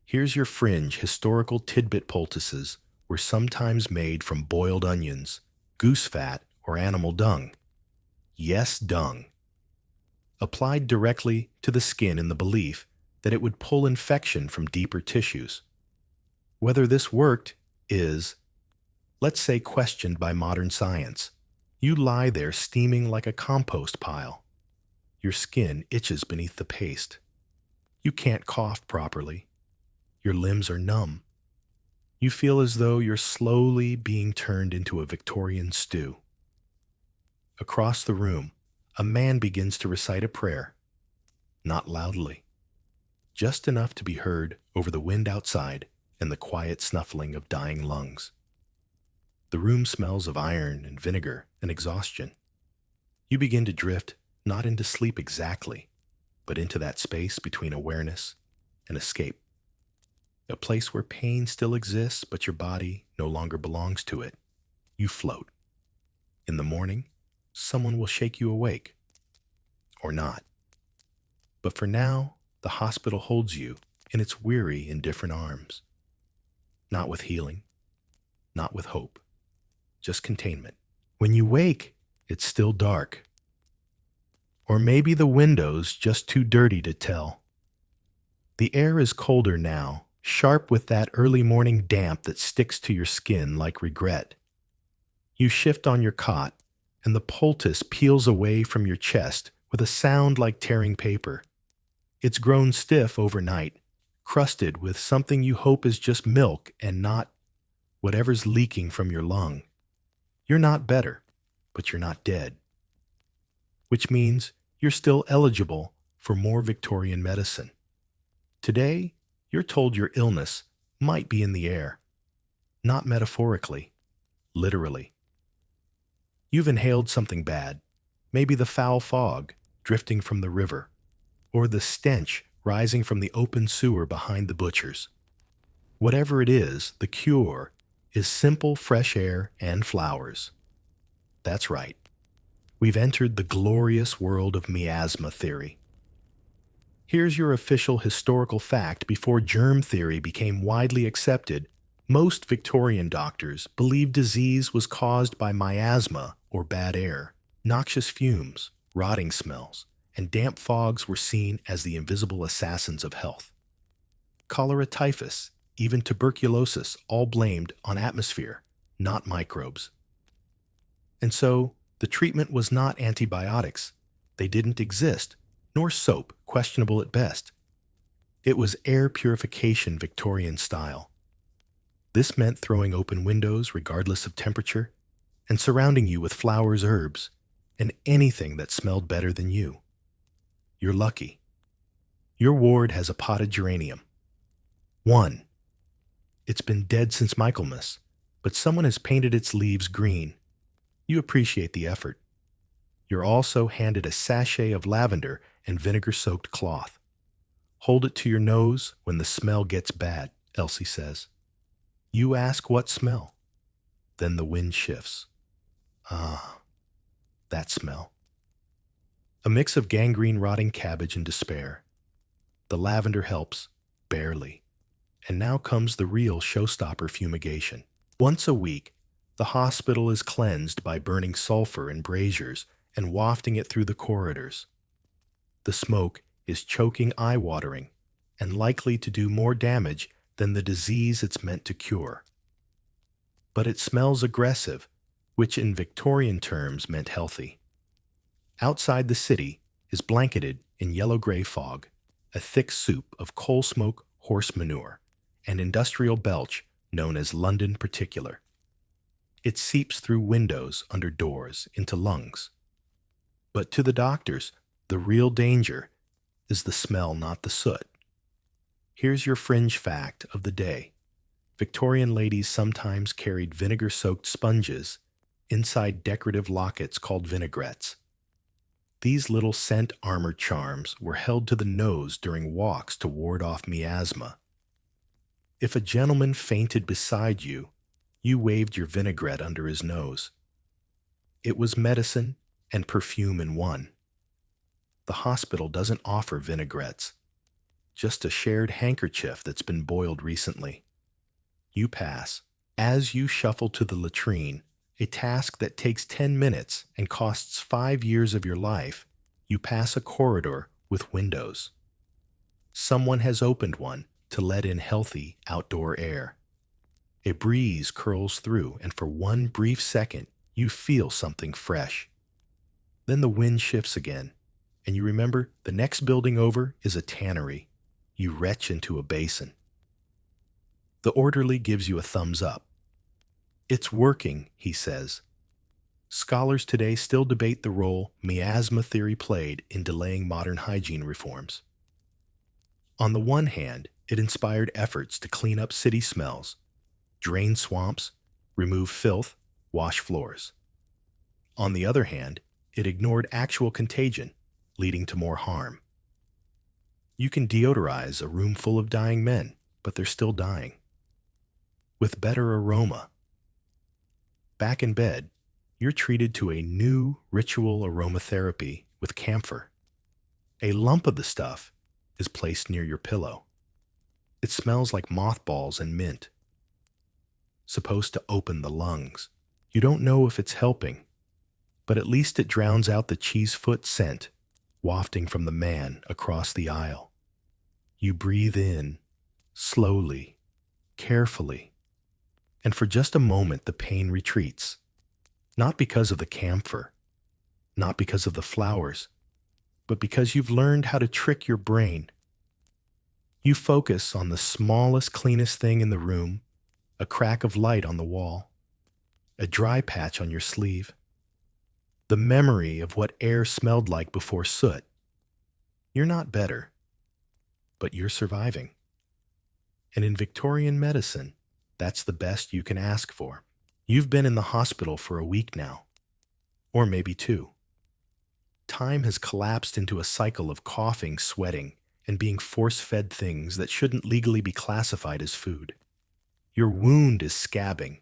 Here's your fringe. Historical tidbit poultices were sometimes made from boiled onions, goose fat, or animal dung. Yes, dung. Applied directly to the skin in the belief that it would pull infection from deeper tissues. Whether this worked is, let's say, questioned by modern science. You lie there steaming like a compost pile. Your skin itches beneath the paste. You can't cough properly. Your limbs are numb. You feel as though you're slowly being turned into a Victorian stew. Across the room, a man begins to recite a prayer, not loudly, just enough to be heard over the wind outside and the quiet snuffling of dying lungs. The room smells of iron and vinegar and exhaustion. You begin to drift not into sleep exactly, but into that space between awareness and escape. A place where pain still exists, but your body no longer belongs to it. You float. In the morning, someone will shake you awake. Or not. But for now, the hospital holds you in its weary, indifferent arms. Not with healing, not with hope, just containment. When you wake, it's still dark. Or maybe the window's just too dirty to tell. The air is colder now, sharp with that early morning damp that sticks to your skin like regret. You shift on your cot, and the poultice peels away from your chest with a sound like tearing paper. It's grown stiff overnight, crusted with something you hope is just milk and not whatever's leaking from your lung. You're not better, but you're not dead. Which means you're still eligible for more Victorian medicine. Today, you're told your illness might be in the air. Not metaphorically, literally. You've inhaled something bad, maybe the foul fog drifting from the river, or the stench rising from the open sewer behind the butchers. Whatever it is, the cure is simple fresh air and flowers. That's right. We've entered the glorious world of miasma theory. Here's your official historical fact. Before germ theory became widely accepted, most Victorian doctors believed disease was caused by miasma or bad air. Noxious fumes, rotting smells, and damp fogs were seen as the invisible assassins of health. Cholera, typhus, even tuberculosis, all blamed on atmosphere, not microbes. And so, the treatment was not antibiotics. They didn't exist, nor soap, questionable at best. It was air purification Victorian style. This meant throwing open windows regardless of temperature, and surrounding you with flowers, herbs, and anything that smelled better than you. You're lucky. Your ward has a potted geranium. One. It's been dead since Michaelmas, but someone has painted its leaves green. You appreciate the effort. You're also handed a sachet of lavender and vinegar-soaked cloth. Hold it to your nose when the smell gets bad, Elsie says. You ask what smell. Then the wind shifts. Ah, that smell. A mix of gangrene, rotting cabbage, and despair. The lavender helps, barely. And now comes the real showstopper fumigation. Once a week, the hospital is cleansed by burning sulfur in braziers and wafting it through the corridors. The smoke is choking, eye-watering, and likely to do more damage than the disease it's meant to cure. But it smells aggressive, which in Victorian terms meant healthy. Outside the city is blanketed in yellow-gray fog, a thick soup of coal smoke, horse manure, and industrial belch known as London particular. It seeps through windows, under doors, into lungs. But to the doctors, the real danger is the smell, not the soot. Here's your fringe fact of the day. Victorian ladies sometimes carried vinegar-soaked sponges inside decorative lockets called vinaigrettes. These little scent armor charms were held to the nose during walks to ward off miasma. If a gentleman fainted beside you, you waved your vinaigrette under his nose. It was medicine and perfume in one. The hospital doesn't offer vinaigrettes, just a shared handkerchief that's been boiled recently. You pass. As you shuffle to the latrine, a task that takes 10 minutes and costs 5 years of your life, you pass a corridor with windows. Someone has opened one to let in healthy outdoor air. A breeze curls through, and for one brief second, you feel something fresh. Then the wind shifts again, and you remember the next building over is a tannery. You retch into a basin. The orderly gives you a thumbs up. It's working, he says. Scholars today still debate the role miasma theory played in delaying modern hygiene reforms. On the one hand, it inspired efforts to clean up city smells, drain swamps, remove filth, wash floors. On the other hand, it ignored actual contagion, leading to more harm. You can deodorize a room full of dying men, but they're still dying. With better aroma. Back in bed, you're treated to a new ritual aromatherapy with camphor. A lump of the stuff is placed near your pillow. It smells like mothballs and mint. Supposed to open the lungs. You don't know if it's helping, but at least it drowns out the cheese foot scent wafting from the man across the aisle. You breathe in, slowly, carefully, and for just a moment the pain retreats. Not because of the camphor, not because of the flowers, but because you've learned how to trick your brain. You focus on the smallest, cleanest thing in the room, a crack of light on the wall, a dry patch on your sleeve, the memory of what air smelled like before soot. You're not better, but you're surviving. And in Victorian medicine, that's the best you can ask for. You've been in the hospital for a week now, or maybe 2. Time has collapsed into a cycle of coughing, sweating, and being force-fed things that shouldn't legally be classified as food. Your wound is scabbing.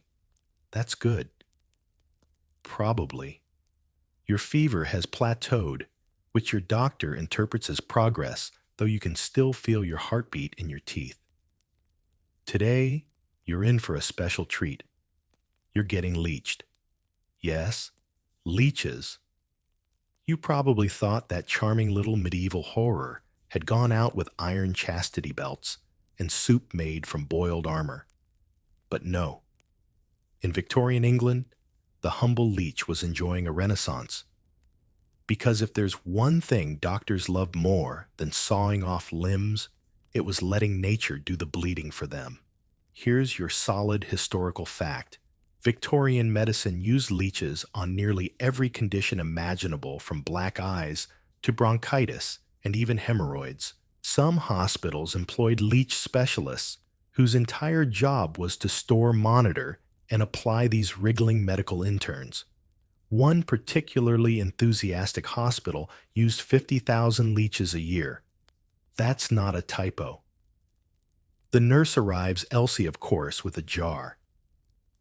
That's good. Probably. Your fever has plateaued, which your doctor interprets as progress, though you can still feel your heartbeat in your teeth. Today, you're in for a special treat. You're getting leeched. Yes, leeches. You probably thought that charming little medieval horror had gone out with iron chastity belts and soup made from boiled armor. But no. In Victorian England, the humble leech was enjoying a renaissance. Because if there's one thing doctors loved more than sawing off limbs, it was letting nature do the bleeding for them. Here's your solid historical fact. Victorian medicine used leeches on nearly every condition imaginable, from black eyes to bronchitis and even hemorrhoids. Some hospitals employed leech specialists whose entire job was to store, monitor, and apply these wriggling medical interns. One particularly enthusiastic hospital used 50,000 leeches a year. That's not a typo. The nurse arrives, Elsie of course, with a jar.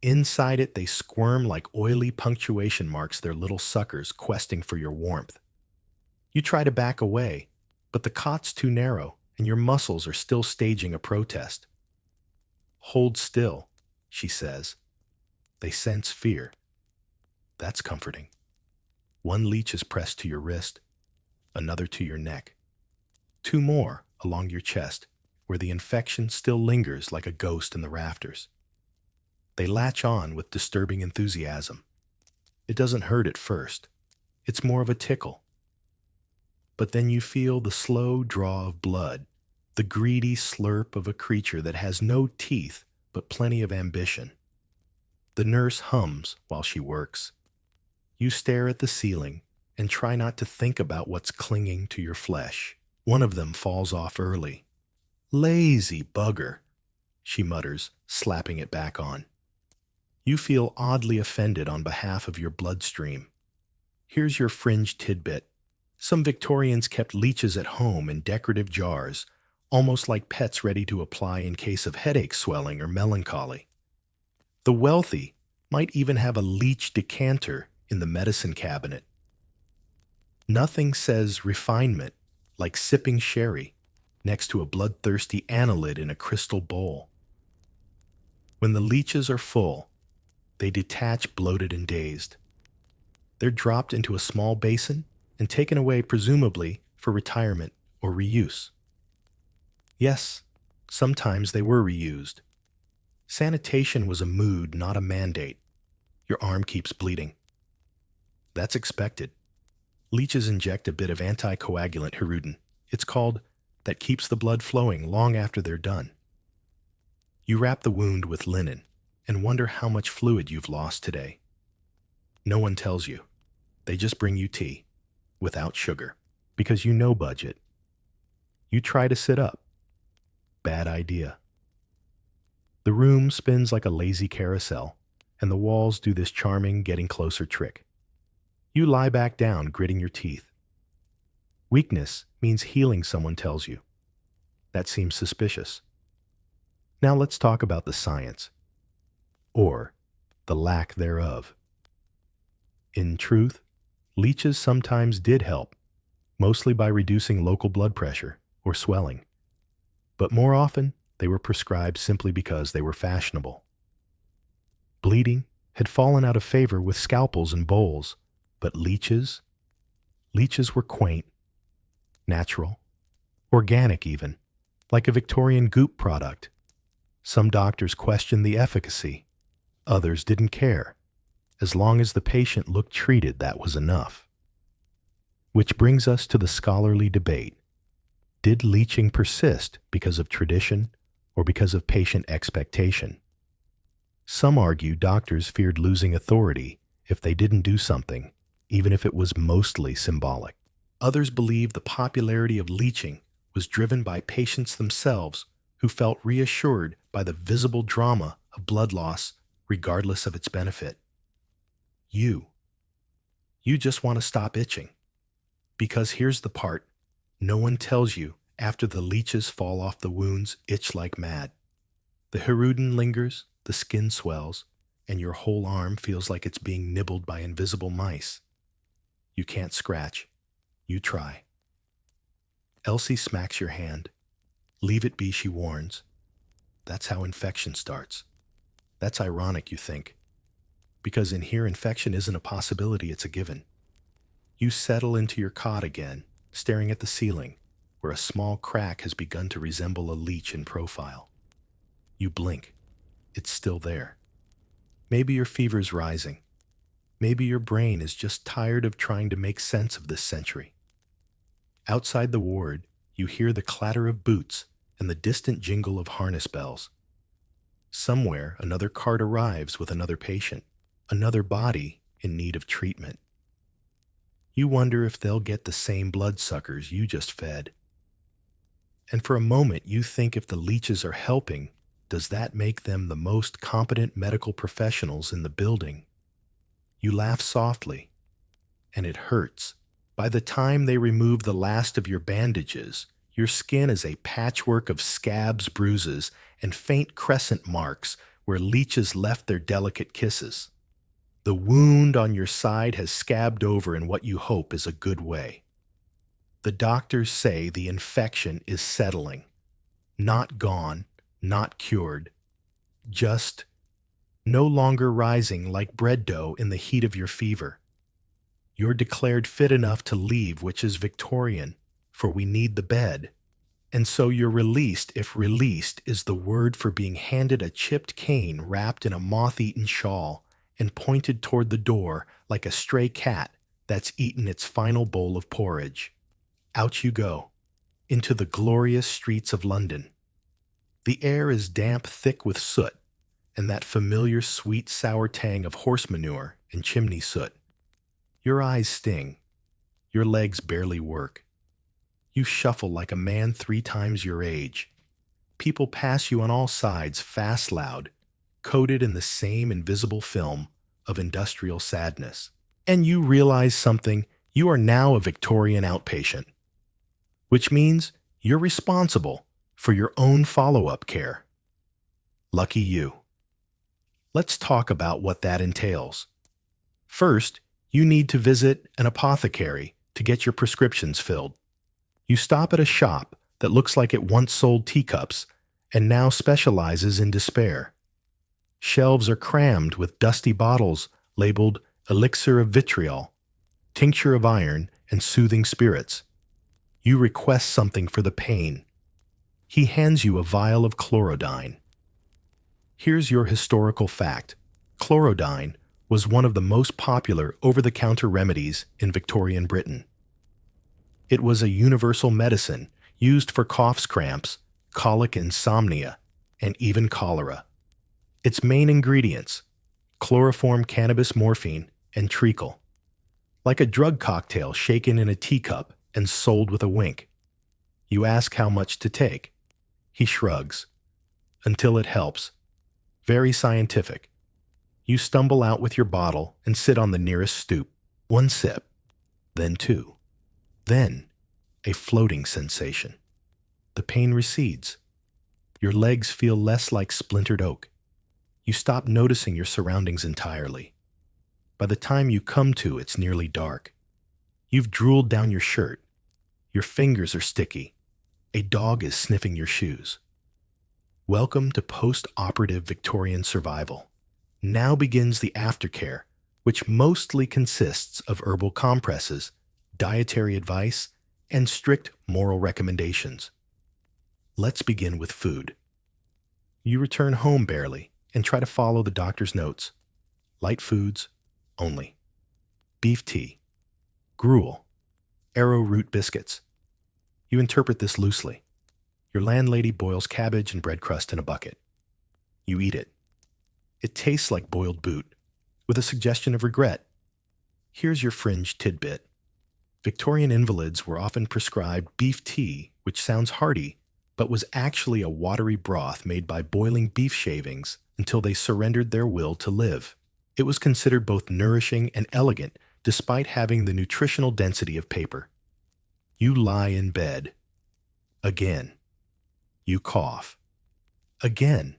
Inside it, they squirm like oily punctuation marks, their little suckers questing for your warmth. You try to back away, but the cot's too narrow, and your muscles are still staging a protest. Hold still, she says. They sense fear. That's comforting. One leech is pressed to your wrist, another to your neck. 2 more along your chest, where the infection still lingers like a ghost in the rafters. They latch on with disturbing enthusiasm. It doesn't hurt at first. It's more of a tickle. But then you feel the slow draw of blood, the greedy slurp of a creature that has no teeth but plenty of ambition. The nurse hums while she works. You stare at the ceiling and try not to think about what's clinging to your flesh. One of them falls off early. Lazy bugger, she mutters, slapping it back on. You feel oddly offended on behalf of your bloodstream. Here's your fringe tidbit. Some Victorians kept leeches at home in decorative jars, almost like pets ready to apply in case of headache, swelling, or melancholy. The wealthy might even have a leech decanter in the medicine cabinet. Nothing says refinement like sipping sherry next to a bloodthirsty annelid in a crystal bowl. When the leeches are full, they detach bloated and dazed. They're dropped into a small basin and taken away, presumably for retirement or reuse. Yes, sometimes they were reused. Sanitation was a mood, not a mandate. Your arm keeps bleeding. That's expected. Leeches inject a bit of anticoagulant hirudin. It's called that keeps the blood flowing long after they're done. You wrap the wound with linen and wonder how much fluid you've lost today. No one tells you. They just bring you tea, without sugar, because you know budget. You try to sit up. Bad idea. The room spins like a lazy carousel, and the walls do this charming getting closer trick. You lie back down, gritting your teeth. Weakness means healing, someone tells you. That seems suspicious. Now let's talk about the science, or the lack thereof. In truth, leeches sometimes did help, mostly by reducing local blood pressure or swelling. But more often, they were prescribed simply because they were fashionable. Bleeding had fallen out of favor with scalpels and bowls, but leeches were quaint, natural, organic even, like a Victorian goop product. Some doctors questioned the efficacy. Others didn't care. As long as the patient looked treated, that was enough. Which brings us to the scholarly debate. Did leeching persist because of tradition or because of patient expectation? Some argue doctors feared losing authority if they didn't do something, even if it was mostly symbolic. Others believe the popularity of leeching was driven by patients themselves who felt reassured by the visible drama of blood loss regardless of its benefit. You just want to stop itching. Because here's the part, no one tells you after the leeches fall off the wounds, itch like mad. The hirudin lingers, the skin swells, and your whole arm feels like it's being nibbled by invisible mice. You can't scratch. You try. Elsie smacks your hand. Leave it be, she warns. That's how infection starts. That's ironic, you think. Because in here, infection isn't a possibility, it's a given. You settle into your cot again, staring at the ceiling, where a small crack has begun to resemble a leech in profile. You blink. It's still there. Maybe your fever's rising. Maybe your brain is just tired of trying to make sense of this century. Outside the ward, you hear the clatter of boots and the distant jingle of harness bells. Somewhere, another cart arrives with another patient, another body in need of treatment. You wonder if they'll get the same bloodsuckers you just fed. And for a moment, you think if the leeches are helping, does that make them the most competent medical professionals in the building? You laugh softly, and it hurts. By the time they remove the last of your bandages, your skin is a patchwork of scabs, bruises, and faint crescent marks where leeches left their delicate kisses. The wound on your side has scabbed over in what you hope is a good way. The doctors say the infection is settling. Not gone, not cured. Just no longer rising like bread dough in the heat of your fever. You're declared fit enough to leave, which is Victorian, for we need the bed. And so you're released, if released is the word for being handed a chipped cane wrapped in a moth-eaten shawl and pointed toward the door like a stray cat that's eaten its final bowl of porridge. Out you go, into the glorious streets of London. The air is damp, thick with soot, and that familiar sweet sour tang of horse manure and chimney soot. Your eyes sting. Your legs barely work. You shuffle like a man 3 times your age. People pass you on all sides, fast, loud, coated in the same invisible film of industrial sadness. And you realize something, you are now a Victorian outpatient, which means you're responsible for your own follow-up care. Lucky you. Let's talk about what that entails. First, you need to visit an apothecary to get your prescriptions filled. You stop at a shop that looks like it once sold teacups and now specializes in despair. Shelves are crammed with dusty bottles labeled elixir of vitriol, tincture of iron, and soothing spirits. You request something for the pain. He hands you a vial of chlorodyne. Here's your historical fact. Chlorodyne was one of the most popular over-the-counter remedies in Victorian Britain. It was a universal medicine used for coughs, cramps, colic, insomnia, and even cholera. Its main ingredients, chloroform cannabis morphine and treacle, like a drug cocktail shaken in a teacup and sold with a wink. You ask how much to take. He shrugs. Until it helps. Very scientific. You stumble out with your bottle and sit on the nearest stoop. One sip, then two. Then, a floating sensation. The pain recedes. Your legs feel less like splintered oak. You stop noticing your surroundings entirely. By the time you come to, it's nearly dark. You've drooled down your shirt. Your fingers are sticky. A dog is sniffing your shoes. Welcome to post-operative Victorian survival. Now begins the aftercare, which mostly consists of herbal compresses, dietary advice, and strict moral recommendations. Let's begin with food. You return home barely and try to follow the doctor's notes. Light foods only. Beef tea, gruel, arrowroot biscuits. You interpret this loosely. Your landlady boils cabbage and bread crust in a bucket. You eat it. It tastes like boiled boot, with a suggestion of regret. Here's your fringe tidbit. Victorian invalids were often prescribed beef tea, which sounds hearty, but was actually a watery broth made by boiling beef shavings until they surrendered their will to live. It was considered both nourishing and elegant, despite having the nutritional density of paper. You lie in bed. Again. You cough. Again.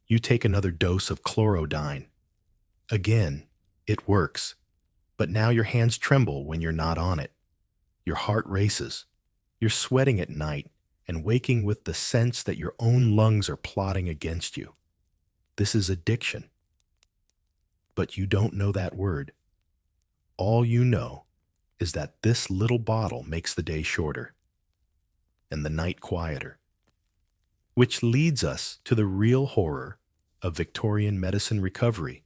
You take another dose of chlorodyne. Again. It works. But now your hands tremble when you're not on it. Your heart races. You're sweating at night and waking with the sense that your own lungs are plotting against you. This is addiction. But you don't know that word. All you know is that this little bottle makes the day shorter and the night quieter. Which leads us to the real horror of Victorian medicine recovery.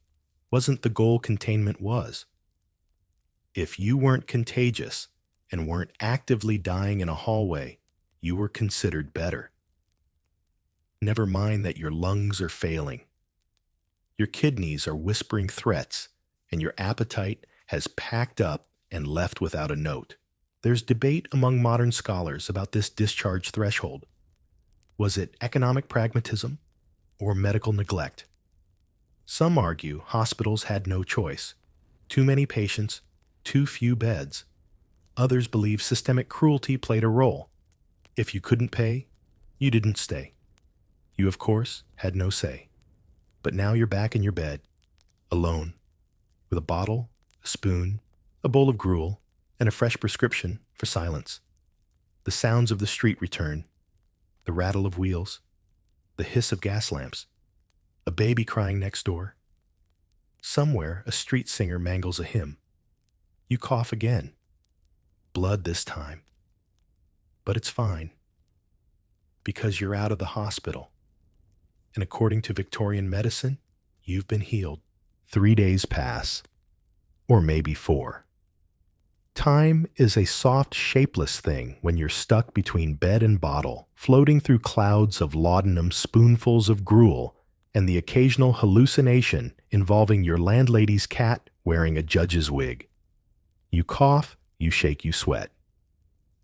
Wasn't the goal containment was? If you weren't contagious and weren't actively dying in a hallway, you were considered better. Never mind that your lungs are failing. Your kidneys are whispering threats, and your appetite has packed up and left without a note. There's debate among modern scholars about this discharge threshold. Was it economic pragmatism or medical neglect? Some argue hospitals had no choice. Too many patients, too few beds. Others believe systemic cruelty played a role. If you couldn't pay, you didn't stay. You, of course, had no say. But now you're back in your bed, alone, with a bottle, a spoon, a bowl of gruel, and a fresh prescription for silence. The sounds of the street return, the rattle of wheels, the hiss of gas lamps, a baby crying next door. Somewhere, a street singer mangles a hymn. You cough again. Blood this time. But it's fine, because you're out of the hospital. And according to Victorian medicine, you've been healed. 3 days pass, or maybe 4. Time is a soft, shapeless thing when you're stuck between bed and bottle, floating through clouds of laudanum, spoonfuls of gruel, and the occasional hallucination involving your landlady's cat wearing a judge's wig. You cough, you shake, you sweat.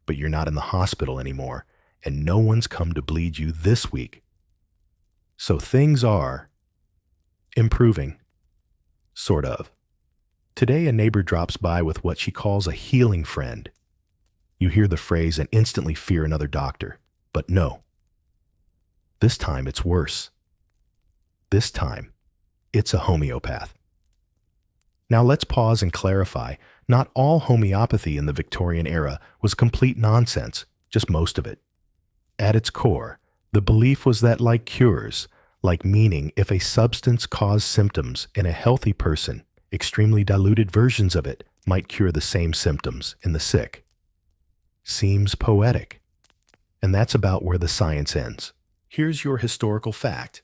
But you're not in the hospital anymore, and no one's come to bleed you this week. So things are improving. Sort of. Today, a neighbor drops by with what she calls a healing friend. You hear the phrase and instantly fear another doctor. But no. This time, it's worse. This time, it's a homeopath. Now let's pause and clarify. Not all homeopathy in the Victorian era was complete nonsense, just most of it. At its core, the belief was that like cures, like meaning if a substance caused symptoms in a healthy person, extremely diluted versions of it might cure the same symptoms in the sick. Seems poetic. And that's about where the science ends. Here's your historical fact.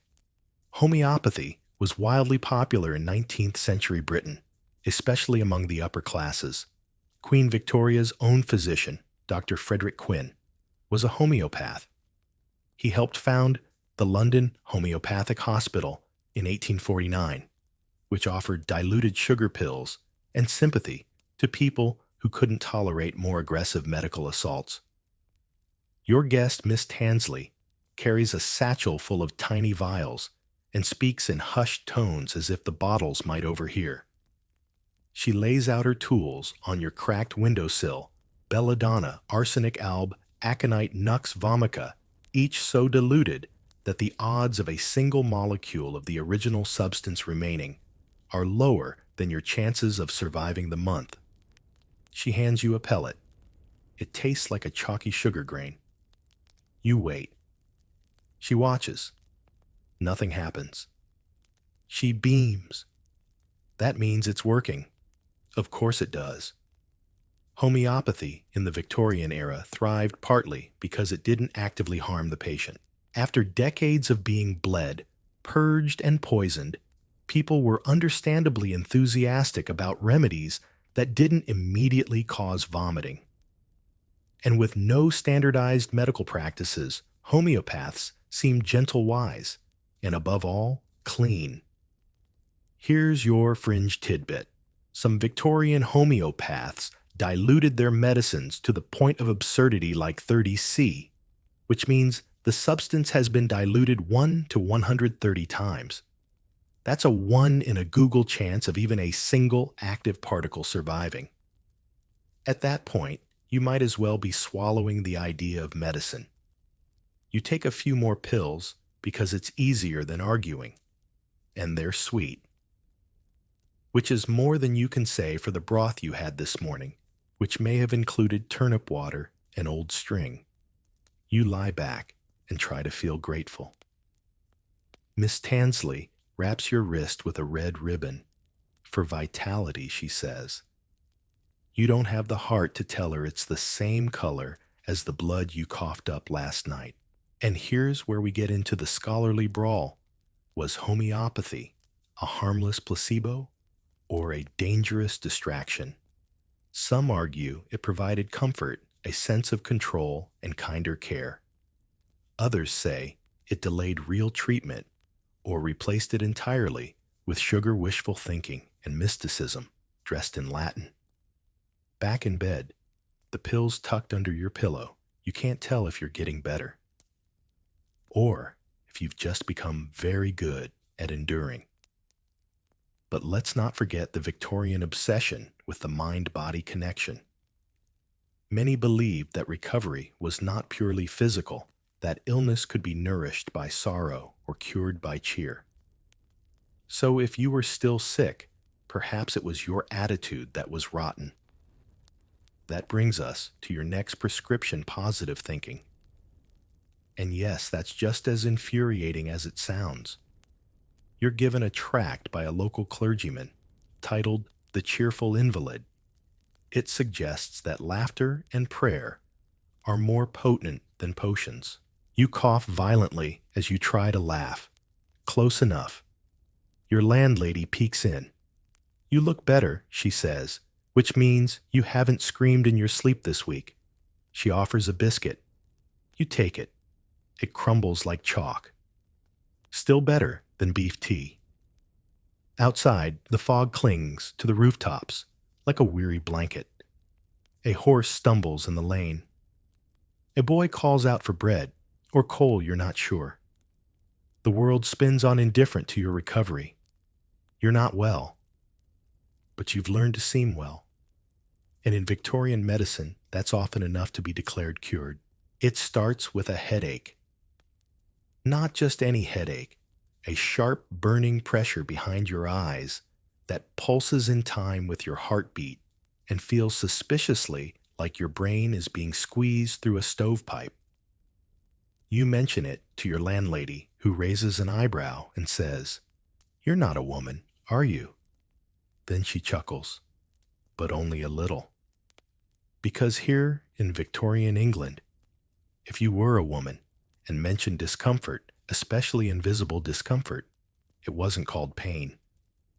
Homeopathy was wildly popular in 19th century Britain, especially among the upper classes. Queen Victoria's own physician, Dr. Frederick Quinn, was a homeopath. He helped found the London Homeopathic Hospital in 1849, which offered diluted sugar pills and sympathy to people who couldn't tolerate more aggressive medical assaults. Your guest, Miss Tansley, carries a satchel full of tiny vials and speaks in hushed tones as if the bottles might overhear. She lays out her tools on your cracked windowsill, belladonna, arsenic alb, aconite nux vomica, each so diluted that the odds of a single molecule of the original substance remaining are lower than your chances of surviving the month. She hands you a pellet. It tastes like a chalky sugar grain. You wait. She watches. Nothing happens. She beams. That means it's working. Of course it does. Homeopathy in the Victorian era thrived partly because it didn't actively harm the patient. After decades of being bled, purged, and poisoned, people were understandably enthusiastic about remedies that didn't immediately cause vomiting. And with no standardized medical practices, homeopaths seemed gentle wise, and above all, clean. Here's your fringe tidbit. Some Victorian homeopaths diluted their medicines to the point of absurdity like 30C, which means the substance has been diluted 1 to 130 times. That's a 1 in a Google chance of even a single active particle surviving. At that point, you might as well be swallowing the idea of medicine. You take a few more pills because it's easier than arguing, and they're sweet. Which is more than you can say for the broth you had this morning, which may have included turnip water and old string. You lie back and try to feel grateful. Miss Tansley wraps your wrist with a red ribbon. For vitality, she says. You don't have the heart to tell her it's the same color as the blood you coughed up last night. And here's where we get into the scholarly brawl. Was homeopathy a harmless placebo or a dangerous distraction? Some argue it provided comfort, a sense of control, and kinder care. Others say it delayed real treatment or replaced it entirely with sugar wishful thinking and mysticism dressed in Latin. Back in bed, the pills tucked under your pillow, you can't tell if you're getting better or if you've just become very good at enduring. But let's not forget the Victorian obsession with the mind-body connection. Many believed that recovery was not purely physical, that illness could be nourished by sorrow or cured by cheer. So if you were still sick, perhaps it was your attitude that was rotten. That brings us to your next prescription: positive thinking. And yes, that's just as infuriating as it sounds. You're given a tract by a local clergyman titled The Cheerful Invalid. It suggests that laughter and prayer are more potent than potions. You cough violently as you try to laugh. Close enough. Your landlady peeks in. You look better, she says, which means you haven't screamed in your sleep this week. She offers a biscuit. You take it. It crumbles like chalk. Still better than beef tea. Outside, the fog clings to the rooftops like a weary blanket. A horse stumbles in the lane. A boy calls out for bread, or coal, you're not sure. The world spins on indifferent to your recovery. You're not well, but you've learned to seem well. And in Victorian medicine, that's often enough to be declared cured. It starts with a headache. Not just any headache, a sharp, burning pressure behind your eyes that pulses in time with your heartbeat and feels suspiciously like your brain is being squeezed through a stovepipe. You mention it to your landlady, who raises an eyebrow and says, "You're not a woman, are you?" Then she chuckles, but only a little. Because here in Victorian England, if you were a woman and mentioned discomfort, especially invisible discomfort, it wasn't called pain.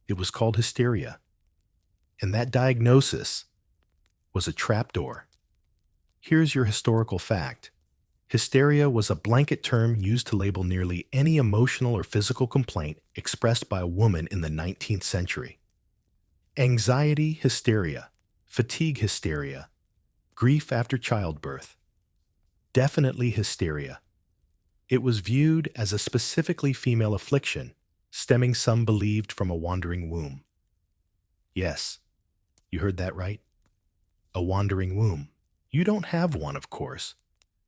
It was called hysteria. And that diagnosis was a trapdoor. Here's your historical fact. Hysteria was a blanket term used to label nearly any emotional or physical complaint expressed by a woman in the 19th century. Anxiety hysteria, fatigue hysteria, grief after childbirth. Definitely hysteria. It was viewed as a specifically female affliction, stemming some believed from a wandering womb. Yes, you heard that right. A wandering womb. You don't have one, of course.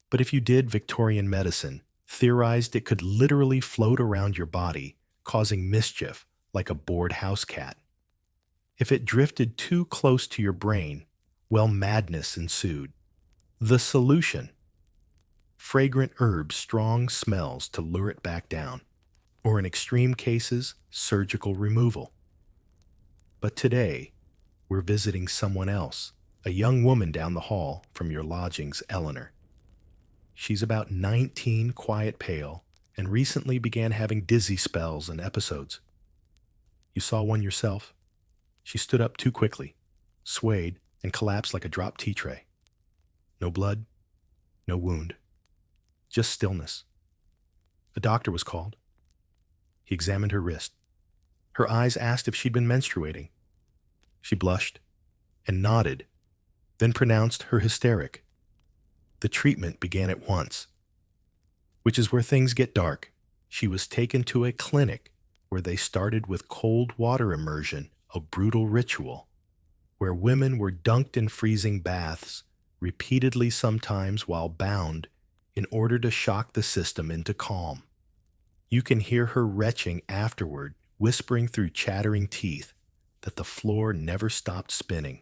But if you did, Victorian medicine theorized it could literally float around your body, causing mischief like a bored house cat. If it drifted too close to your brain, well, madness ensued. The solution: fragrant herbs, strong smells to lure it back down, or in extreme cases, surgical removal. But today, we're visiting someone else, a young woman down the hall from your lodgings, Eleanor. She's about 19, quiet, pale, and recently began having dizzy spells and episodes. You saw one yourself? She stood up too quickly, swayed, and collapsed like a dropped tea tray. No blood, no wound, just stillness. A doctor was called. He examined her wrist. Her eyes asked if she'd been menstruating. She blushed and nodded, then pronounced her hysteric. The treatment began at once, which is where things get dark. She was taken to a clinic where they started with cold water immersion, a brutal ritual, where women were dunked in freezing baths, repeatedly sometimes while bound, in order to shock the system into calm. You can hear her retching afterward, whispering through chattering teeth that the floor never stopped spinning.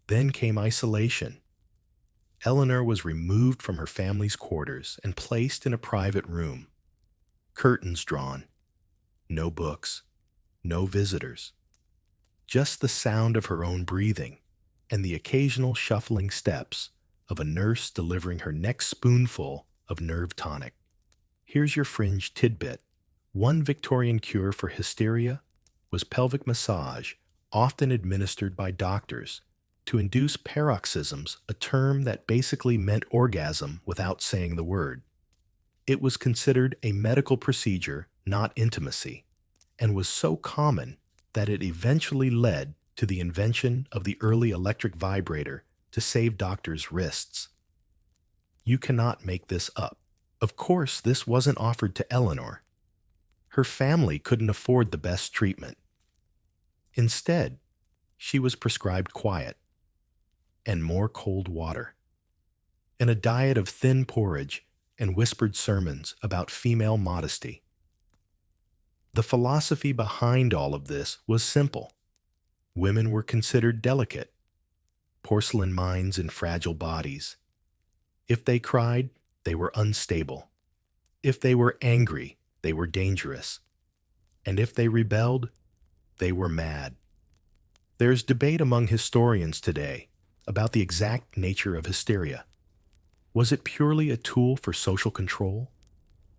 Then came isolation. Eleanor was removed from her family's quarters and placed in a private room. Curtains drawn. No books. No visitors. Just the sound of her own breathing and the occasional shuffling steps of a nurse delivering her next spoonful of nerve tonic. Here's your fringe tidbit. One Victorian cure for hysteria was pelvic massage, often administered by doctors, to induce paroxysms, a term that basically meant orgasm without saying the word. It was considered a medical procedure, not intimacy, and was so common that it eventually led to the invention of the early electric vibrator to save doctors' wrists. You cannot make this up. Of course, this wasn't offered to Eleanor. Her family couldn't afford the best treatment. Instead, she was prescribed quiet and more cold water, and a diet of thin porridge and whispered sermons about female modesty. The philosophy behind all of this was simple. Women were considered delicate, porcelain minds and fragile bodies. If they cried, they were unstable. If they were angry, they were dangerous. And if they rebelled, they were mad. There's debate among historians today about the exact nature of hysteria. Was it purely a tool for social control,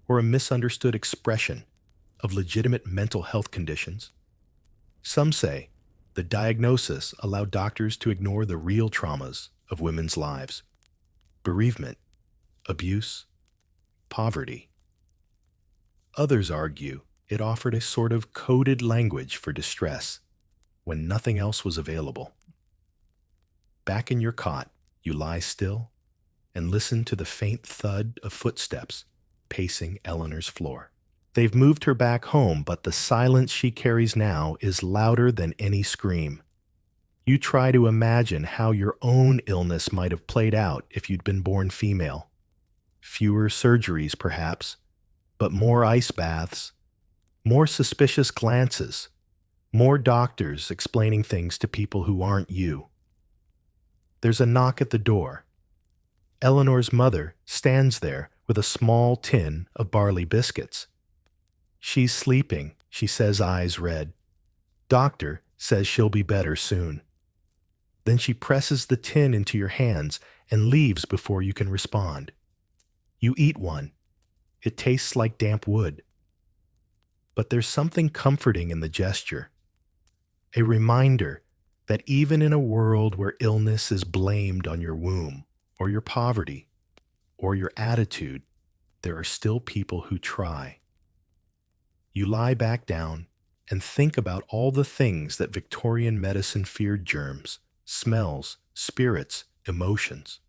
or a misunderstood expression of legitimate mental health conditions? Some say the diagnosis allowed doctors to ignore the real traumas of women's lives: bereavement, abuse, poverty. Others argue it offered a sort of coded language for distress when nothing else was available. Back in your cot, you lie still and listen to the faint thud of footsteps pacing Eleanor's floor. They've moved her back home, but the silence she carries now is louder than any scream. You try to imagine how your own illness might have played out if you'd been born female. Fewer surgeries, perhaps, but more ice baths, more suspicious glances, more doctors explaining things to people who aren't you. There's a knock at the door. Eleanor's mother stands there with a small tin of barley biscuits. She's sleeping, she says, eyes red. Doctor says she'll be better soon. Then she presses the tin into your hands and leaves before you can respond. You eat one. It tastes like damp wood. But there's something comforting in the gesture. A reminder that even in a world where illness is blamed on your womb, or your poverty, or your attitude, there are still people who try. You lie back down and think about all the things that Victorian medicine feared: germs, smells, spirits, emotions.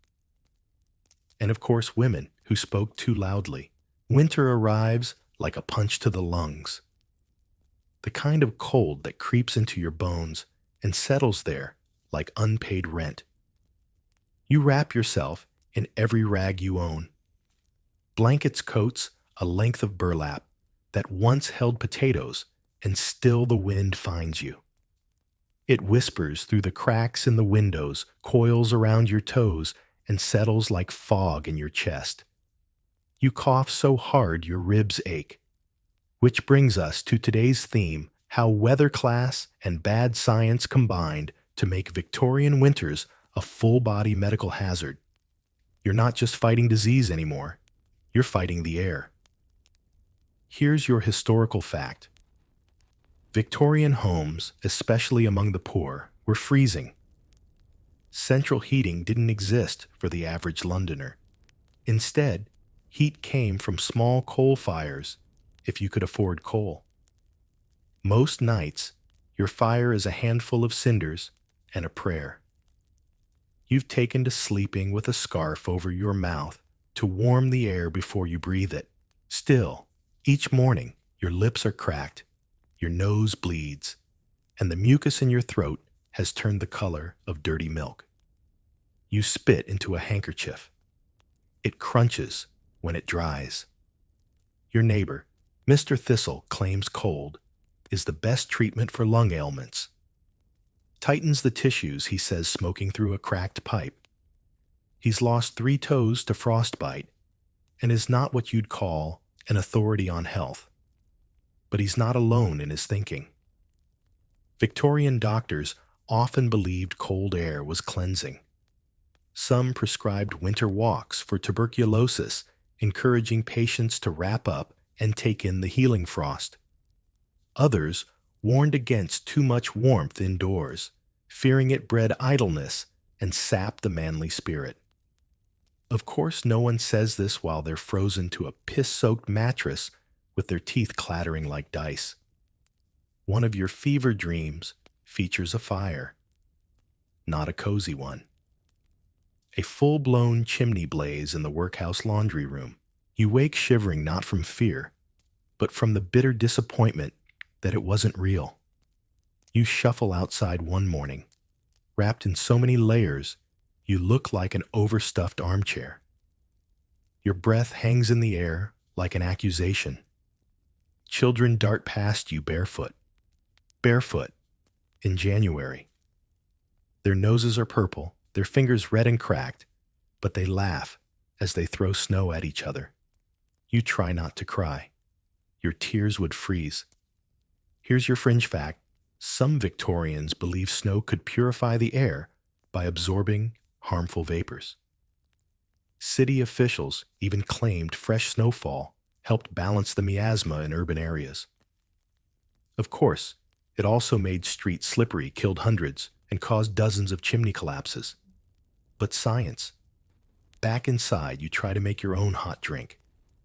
And of course, women who spoke too loudly. Winter arrives like a punch to the lungs, the kind of cold that creeps into your bones and settles there like unpaid rent. You wrap yourself in every rag you own. Blankets coats a length of burlap that once held potatoes, and still the wind finds you. It whispers through the cracks in the windows, coils around your toes, and settles like fog in your chest. You cough so hard your ribs ache. Which brings us to today's theme: how weather class and bad science combined to make Victorian winters a full-body medical hazard. You're not just fighting disease anymore, you're fighting the air. Here's your historical fact. Victorian homes, especially among the poor, were freezing. Central heating didn't exist for the average Londoner. Instead, heat came from small coal fires, if you could afford coal. Most nights, your fire is a handful of cinders and a prayer. You've taken to sleeping with a scarf over your mouth to warm the air before you breathe it. Still, each morning, your lips are cracked, your nose bleeds, and the mucus in your throat has turned the color of dirty milk. You spit into a handkerchief. It crunches when it dries. Your neighbor, Mr. Thistle, claims cold is the best treatment for lung ailments. Tightens the tissues, he says, smoking through a cracked pipe. He's lost 3 toes to frostbite and is not what you'd call an authority on health. But he's not alone in his thinking. Victorian doctors often believed cold air was cleansing. Some prescribed winter walks for tuberculosis, encouraging patients to wrap up and take in the healing frost. Others warned against too much warmth indoors, fearing it bred idleness and sapped the manly spirit. Of course, no one says this while they're frozen to a piss-soaked mattress with their teeth clattering like dice. One of your fever dreams features a fire. Not a cozy one. A full-blown chimney blaze in the workhouse laundry room. You wake shivering not from fear, but from the bitter disappointment that it wasn't real. You shuffle outside one morning, wrapped in so many layers, you look like an overstuffed armchair. Your breath hangs in the air like an accusation. Children dart past you barefoot. Barefoot in January. Their noses are purple, their fingers red and cracked, but they laugh as they throw snow at each other. You try not to cry. Your tears would freeze. Here's your fringe fact. Some Victorians believe snow could purify the air by absorbing harmful vapors. City officials even claimed fresh snowfall helped balance the miasma in urban areas. Of course, it also made streets slippery, killed hundreds, and caused dozens of chimney collapses. But science. Back inside, you try to make your own hot drink.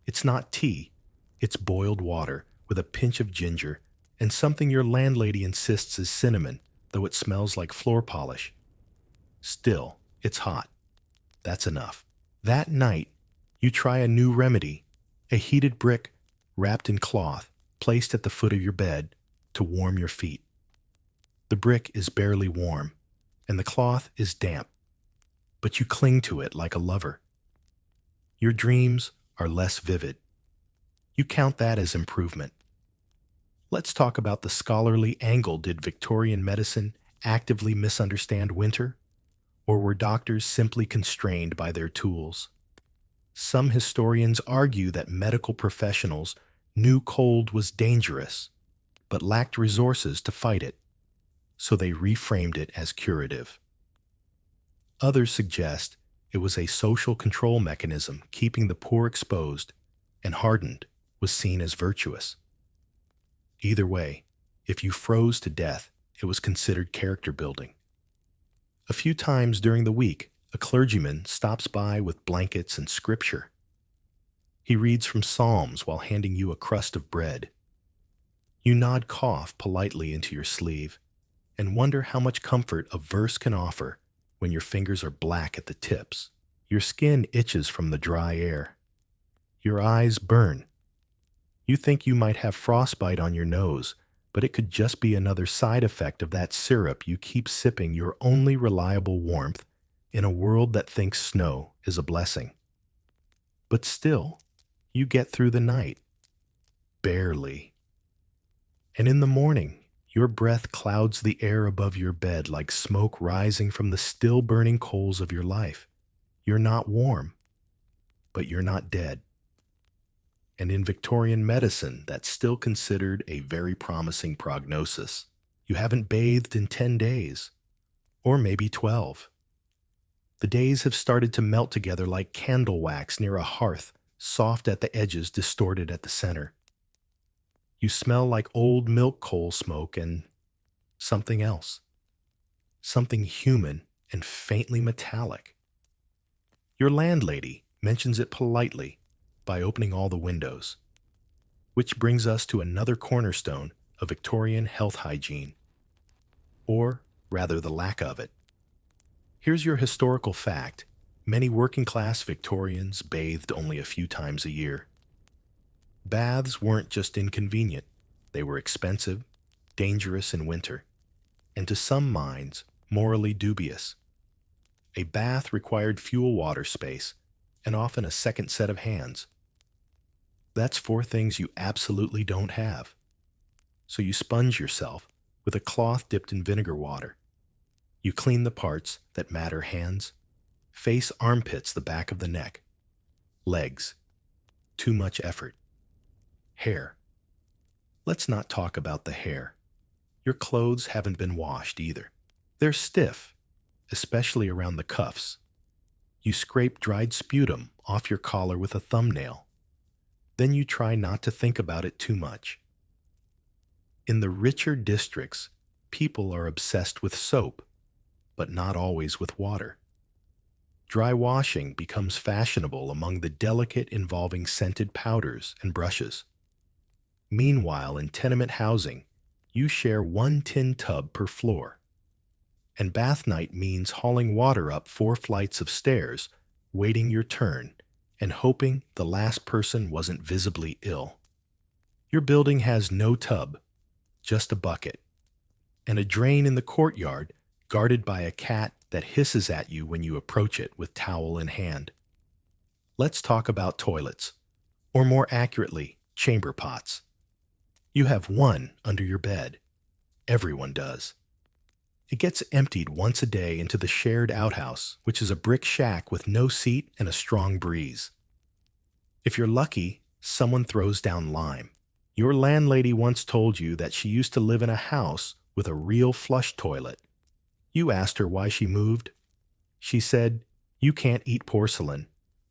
It's not tea, it's boiled water with a pinch of ginger and something your landlady insists is cinnamon, though it smells like floor polish. Still, it's hot. That's enough. That night, you try a new remedy, a heated brick wrapped in cloth placed at the foot of your bed to warm your feet. The brick is barely warm, and the cloth is damp, but you cling to it like a lover. Your dreams are less vivid. You count that as improvement. Let's talk about the scholarly angle. Did Victorian medicine actively misunderstand winter, or were doctors simply constrained by their tools? Some historians argue that medical professionals knew cold was dangerous, but lacked resources to fight it, so they reframed it as curative. Others suggest it was a social control mechanism keeping the poor exposed, and hardened was seen as virtuous. Either way, if you froze to death, it was considered character building. A few times during the week, a clergyman stops by with blankets and scripture. He reads from Psalms while handing you a crust of bread. You nod cough politely into your sleeve and wonder how much comfort a verse can offer when your fingers are black at the tips. Your skin itches from the dry air. Your eyes burn. You think you might have frostbite on your nose, but it could just be another side effect of that syrup you keep sipping, your only reliable warmth in a world that thinks snow is a blessing. But still, you get through the night. Barely. And in the morning, your breath clouds the air above your bed like smoke rising from the still burning coals of your life. You're not warm, but you're not dead. And in Victorian medicine, that's still considered a very promising prognosis. You haven't bathed in 10 days, or maybe 12. The days have started to melt together like candle wax near a hearth, soft at the edges, distorted at the center. You smell like old milk coal smoke and something else. Something human and faintly metallic. Your landlady mentions it politely by opening all the windows, which brings us to another cornerstone of Victorian health hygiene, or rather the lack of it. Here's your historical fact. Many working-class Victorians bathed only a few times a year. Baths weren't just inconvenient, they were expensive, dangerous in winter, and to some minds, morally dubious. A bath required fuel water space, and often a second set of hands. That's 4 things you absolutely don't have. So you sponge yourself with a cloth dipped in vinegar water. You clean the parts that matter: hands, face, armpits, the back of the neck, legs. Too much effort. Hair. Let's not talk about the hair. Your clothes haven't been washed either. They're stiff, especially around the cuffs. You scrape dried sputum off your collar with a thumbnail. Then you try not to think about it too much. In the richer districts, people are obsessed with soap, but not always with water. Dry washing becomes fashionable among the delicate, involving scented powders and brushes. Meanwhile, in tenement housing, you share 1 tin tub per floor. And bath night means hauling water up 4 flights of stairs, waiting your turn, and hoping the last person wasn't visibly ill. Your building has no tub, just a bucket, and a drain in the courtyard guarded by a cat that hisses at you when you approach it with towel in hand. Let's talk about toilets, or more accurately, chamber pots. You have one under your bed. Everyone does. It gets emptied once a day into the shared outhouse, which is a brick shack with no seat and a strong breeze. If you're lucky, someone throws down lime. Your landlady once told you that she used to live in a house with a real flush toilet. You asked her why she moved. She said, "You can't eat porcelain,"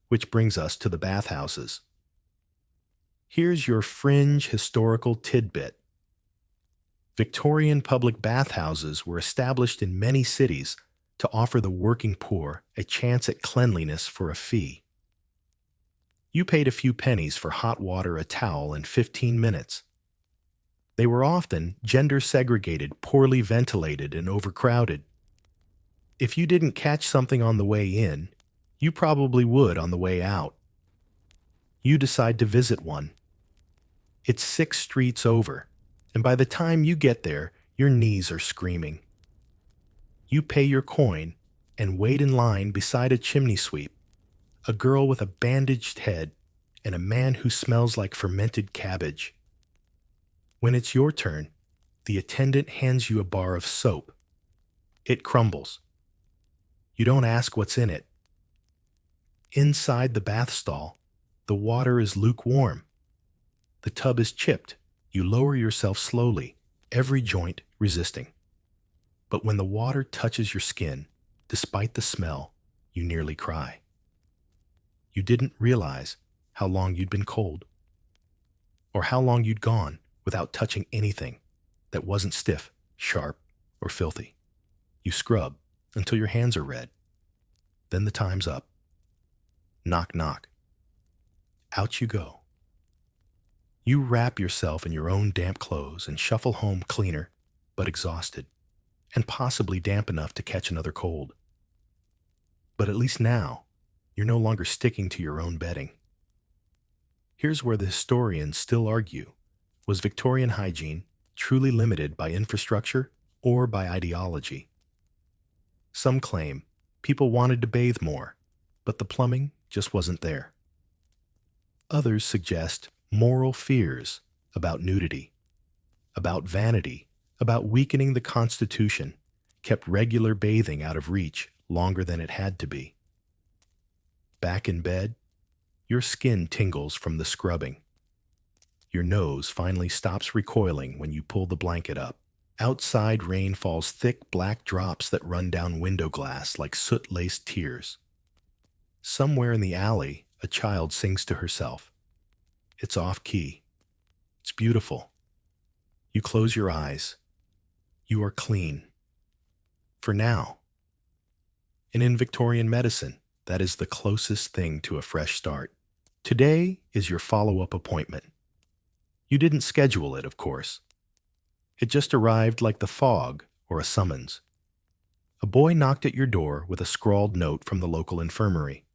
which brings us to the bathhouses. Here's your fringe historical tidbit. Victorian public bathhouses were established in many cities to offer the working poor a chance at cleanliness for a fee. You paid a few pennies for hot water, a towel, and 15 minutes. They were often gender-segregated, poorly ventilated, and overcrowded. If you didn't catch something on the way in, you probably would on the way out. You decide to visit one. It's 6 streets over, and by the time you get there, your knees are screaming. You pay your coin and wait in line beside a chimney sweep, a girl with a bandaged head, and a man who smells like fermented cabbage. When it's your turn, the attendant hands you a bar of soap. It crumbles. You don't ask what's in it. Inside the bath stall, the water is lukewarm. The tub is chipped. You lower yourself slowly, every joint resisting. But when the water touches your skin, despite the smell, you nearly cry. You didn't realize how long you'd been cold, or how long you'd gone without touching anything that wasn't stiff, sharp, or filthy. You scrub until your hands are red. Then the time's up. Knock, knock. Out you go. You wrap yourself in your own damp clothes and shuffle home cleaner, but exhausted, and possibly damp enough to catch another cold. But at least now, you're no longer sticking to your own bedding. Here's where the historians still argue. Was Victorian hygiene truly limited by infrastructure or by ideology? Some claim people wanted to bathe more, but the plumbing just wasn't there. Others suggest moral fears about nudity, about vanity, about weakening the Constitution, kept regular bathing out of reach longer than it had to be. Back in bed, your skin tingles from the scrubbing. Your nose finally stops recoiling when you pull the blanket up. Outside, rain falls thick black drops that run down window glass like soot-laced tears. Somewhere in the alley, a child sings to herself. It's off-key. It's beautiful. You close your eyes. You are clean. For now. And in Victorian medicine, that is the closest thing to a fresh start. Today is your follow-up appointment. You didn't schedule it, of course. It just arrived like the fog or a summons. A boy knocked at your door with a scrawled note from the local infirmary.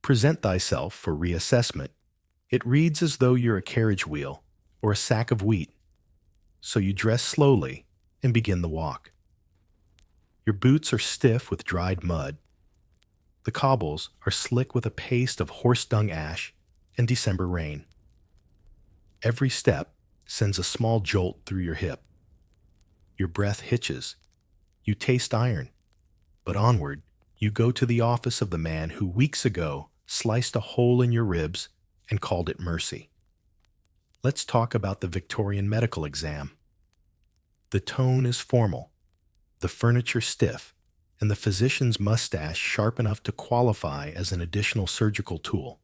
Present thyself for reassessment. It reads as though you're a carriage wheel or a sack of wheat. So you dress slowly and begin the walk. Your boots are stiff with dried mud. The cobbles are slick with a paste of horse-dung ash and December rain. Every step sends a small jolt through your hip. Your breath hitches. You taste iron. But onward, you go to the office of the man who weeks ago sliced a hole in your ribs and called it mercy. Let's talk about the Victorian medical exam. The tone is formal, the furniture stiff, and the physician's mustache sharp enough to qualify as an additional surgical tool.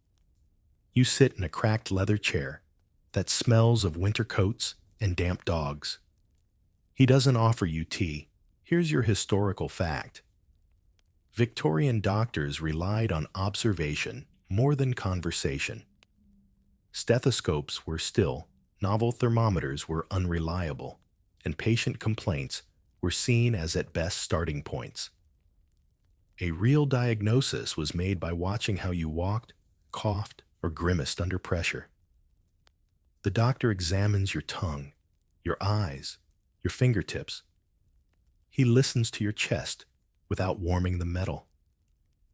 You sit in a cracked leather chair that smells of winter coats and damp dogs. He doesn't offer you tea. Here's your historical fact. Victorian doctors relied on observation more than conversation. Stethoscopes were still, novel thermometers were unreliable, and patient complaints were seen as at best starting points. A real diagnosis was made by watching how you walked, coughed, or grimaced under pressure. The doctor examines your tongue, your eyes, your fingertips. He listens to your chest without warming the metal.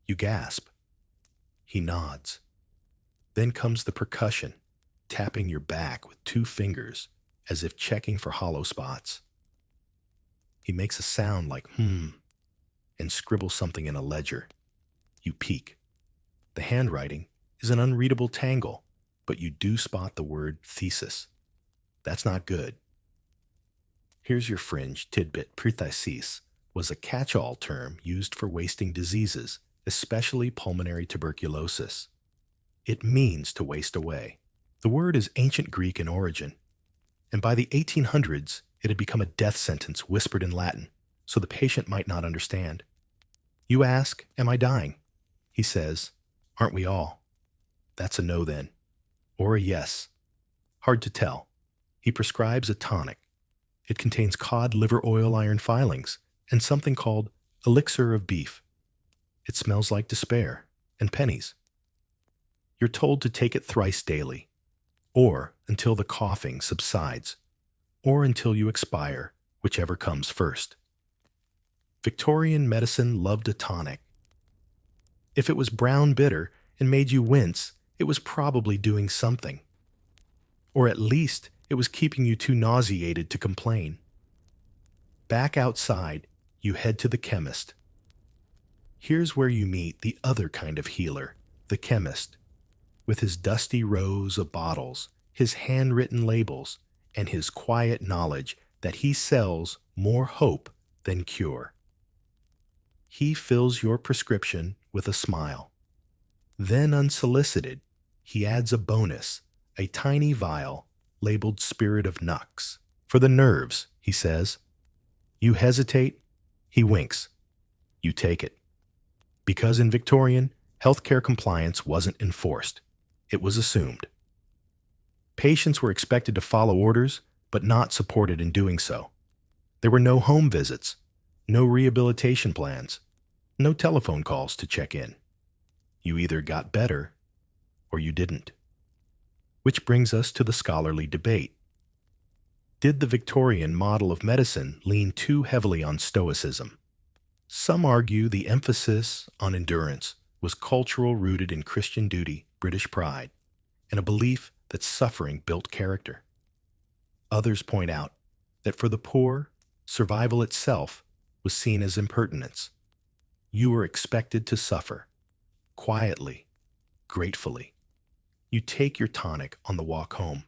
You gasp. He nods. Then comes the percussion, tapping your back with 2 fingers as if checking for hollow spots. He makes a sound like and scribbles something in a ledger. You peek. The handwriting is an unreadable tangle, but you do spot the word thesis. That's not good. Here's your fringe tidbit. Prethesis was a catch-all term used for wasting diseases, especially pulmonary tuberculosis. It means to waste away. The word is ancient Greek in origin, and by the 1800s, it had become a death sentence whispered in Latin, so the patient might not understand. You ask, "Am I dying?" He says, "Aren't we all?" That's a no then. Or a yes. Hard to tell. He prescribes a tonic. It contains cod liver oil iron filings and something called elixir of beef. It smells like despair and pennies. You're told to take it thrice daily, or until the coughing subsides, or until you expire, whichever comes first. Victorian medicine loved a tonic. If it was brown bitter and made you wince, it was probably doing something. Or at least it was keeping you too nauseated to complain. Back outside, you head to the chemist. Here's where you meet the other kind of healer, the chemist, with his dusty rows of bottles, his handwritten labels, and his quiet knowledge that he sells more hope than cure. He fills your prescription with a smile. Then, unsolicited, he adds a bonus, a tiny vial labeled Spirit of Nux. For the nerves, he says. You hesitate, he winks. You take it. Because in Victorian, healthcare compliance wasn't enforced. It was assumed. Patients were expected to follow orders, but not supported in doing so. There were no home visits, no rehabilitation plans, no telephone calls to check in. You either got better or you didn't. Which brings us to the scholarly debate. Did the Victorian model of medicine lean too heavily on stoicism? Some argue the emphasis on endurance was cultural, rooted in Christian duty, British pride, and a belief that suffering built character. Others point out that for the poor, survival itself was seen as impertinence. You were expected to suffer, quietly, gratefully. You take your tonic on the walk home.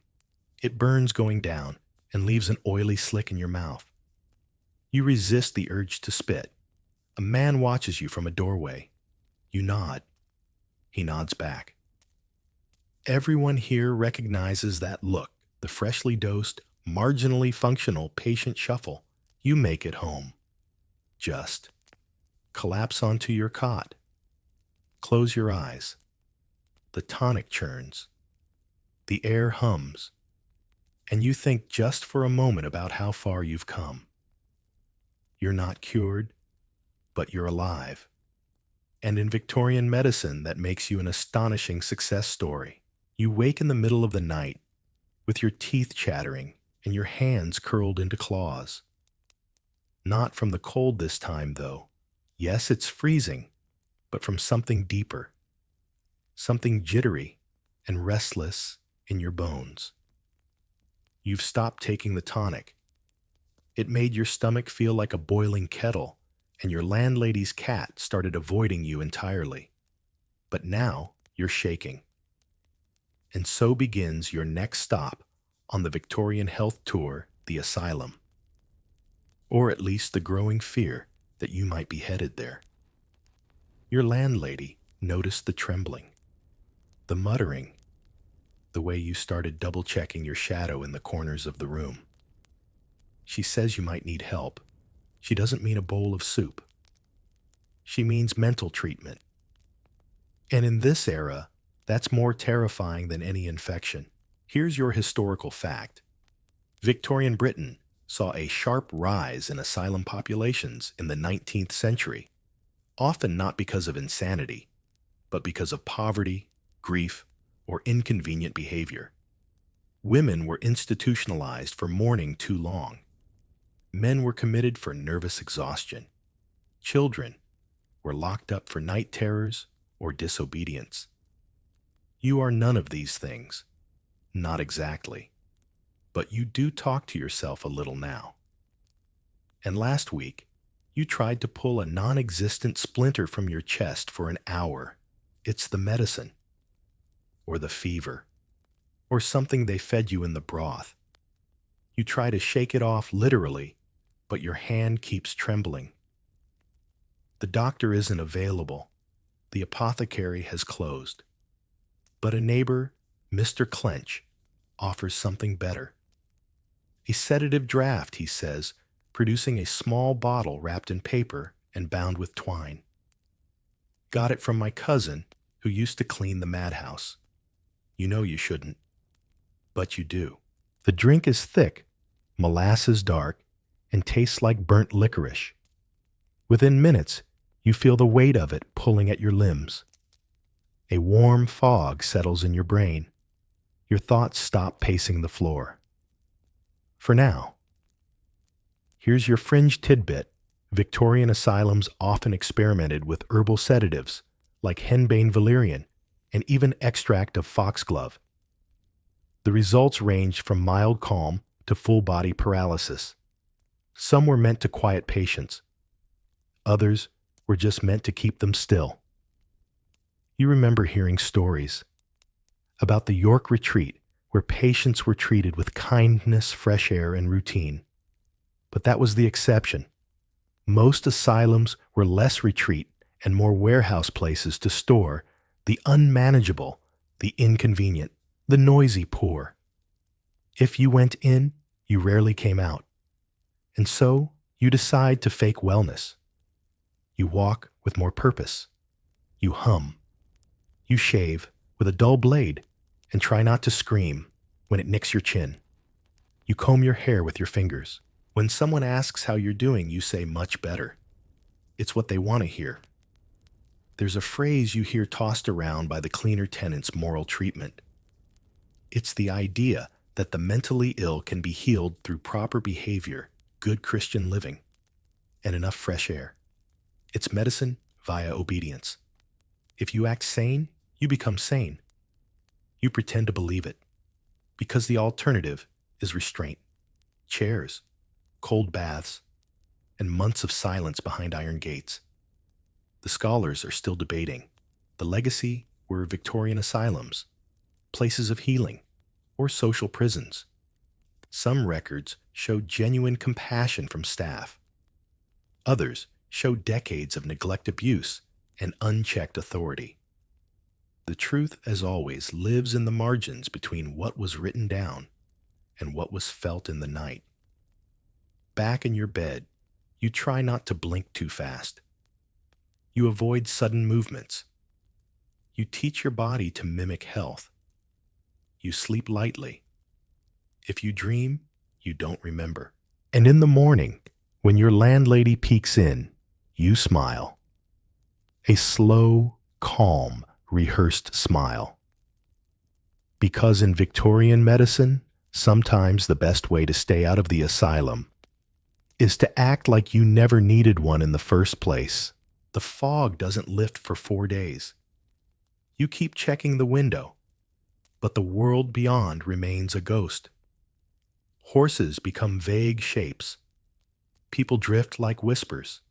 It burns going down and leaves an oily slick in your mouth. You resist the urge to spit. A man watches you from a doorway. You nod. He nods back. Everyone here recognizes that look, the freshly dosed, marginally functional patient shuffle. You make it home. Just collapse onto your cot. Close your eyes. The tonic churns. The air hums. And you think just for a moment about how far you've come. You're not cured, but you're alive. And in Victorian medicine, that makes you an astonishing success story. You wake in the middle of the night with your teeth chattering and your hands curled into claws. Not from the cold this time, though. Yes, it's freezing, but from something deeper. Something jittery and restless in your bones. You've stopped taking the tonic. It made your stomach feel like a boiling kettle, and your landlady's cat started avoiding you entirely. But now you're shaking. And so begins your next stop on the Victorian health tour, the Asylum. Or at least the growing fear that you might be headed there. Your landlady noticed the trembling, the muttering, the way you started double-checking your shadow in the corners of the room. She says you might need help. She doesn't mean a bowl of soup. She means mental treatment. And in this era, that's more terrifying than any infection. Here's your historical fact. Victorian Britain saw a sharp rise in asylum populations in the 19th century, often not because of insanity, but because of poverty, grief, or inconvenient behavior. Women were institutionalized for mourning too long. Men were committed for nervous exhaustion. Children were locked up for night terrors or disobedience. You are none of these things. Not exactly. But you do talk to yourself a little now. And last week, you tried to pull a non-existent splinter from your chest for an hour. It's the medicine. Or the fever. Or something they fed you in the broth. You try to shake it off literally, but your hand keeps trembling. The doctor isn't available. The apothecary has closed. But a neighbor, Mr. Clench, offers something better. A sedative draft, he says, producing a small bottle wrapped in paper and bound with twine. Got it from my cousin, who used to clean the madhouse. You know you shouldn't, but you do. The drink is thick, molasses dark, and tastes like burnt licorice. Within minutes, you feel the weight of it pulling at your limbs. A warm fog settles in your brain. Your thoughts stop pacing the floor. For now. Here's your fringe tidbit. Victorian asylums often experimented with herbal sedatives like henbane valerian and even extract of foxglove. The results ranged from mild calm to full-body paralysis. Some were meant to quiet patients. Others were just meant to keep them still. You remember hearing stories about the York Retreat, where patients were treated with kindness, fresh air, and routine. But that was the exception. Most asylums were less retreat and more warehouse places to store the unmanageable, the inconvenient, the noisy poor. If you went in, you rarely came out. And so you decide to fake wellness. You walk with more purpose. You hum. You shave with a dull blade and try not to scream. when it nicks your chin. You comb your hair with your fingers. When someone asks how you're doing, you say much better. It's what they want to hear. There's a phrase you hear tossed around by the cleaner tenants' moral treatment. It's the idea that the mentally ill can be healed through proper behavior, good Christian living, and enough fresh air. It's medicine via obedience. If you act sane, you become sane. You pretend to believe it, because the alternative is restraint, chairs, cold baths, and months of silence behind iron gates. The scholars are still debating. The legacy were Victorian asylums, places of healing, or social prisons. Some records show genuine compassion from staff. Others show decades of neglect, abuse, and unchecked authority. The truth, as always, lives in the margins between what was written down and what was felt in the night. Back in your bed, you try not to blink too fast. You avoid sudden movements. You teach your body to mimic health. You sleep lightly. If you dream, you don't remember. And in the morning, when your landlady peeks in, you smile. A slow, calm, rehearsed smile. Because in Victorian medicine, sometimes the best way to stay out of the asylum is to act like you never needed one in the first place. The fog doesn't lift for 4 days. You keep checking the window, but the world beyond remains a ghost. Horses become vague shapes. People drift like whispers.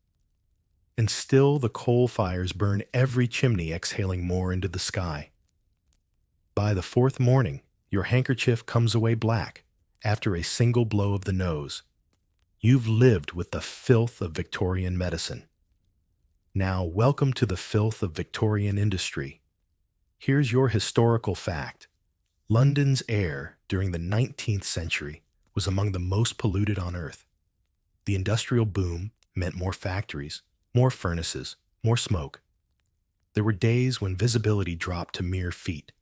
And still the coal fires burn every chimney, exhaling more into the sky. By the 4th morning, your handkerchief comes away black after a single blow of the nose. You've lived with the filth of Victorian medicine. Now, welcome to the filth of Victorian industry. Here's your historical fact. London's air during the 19th century was among the most polluted on Earth. The industrial boom meant more factories, more furnaces, more smoke. There were days when visibility dropped to mere feet.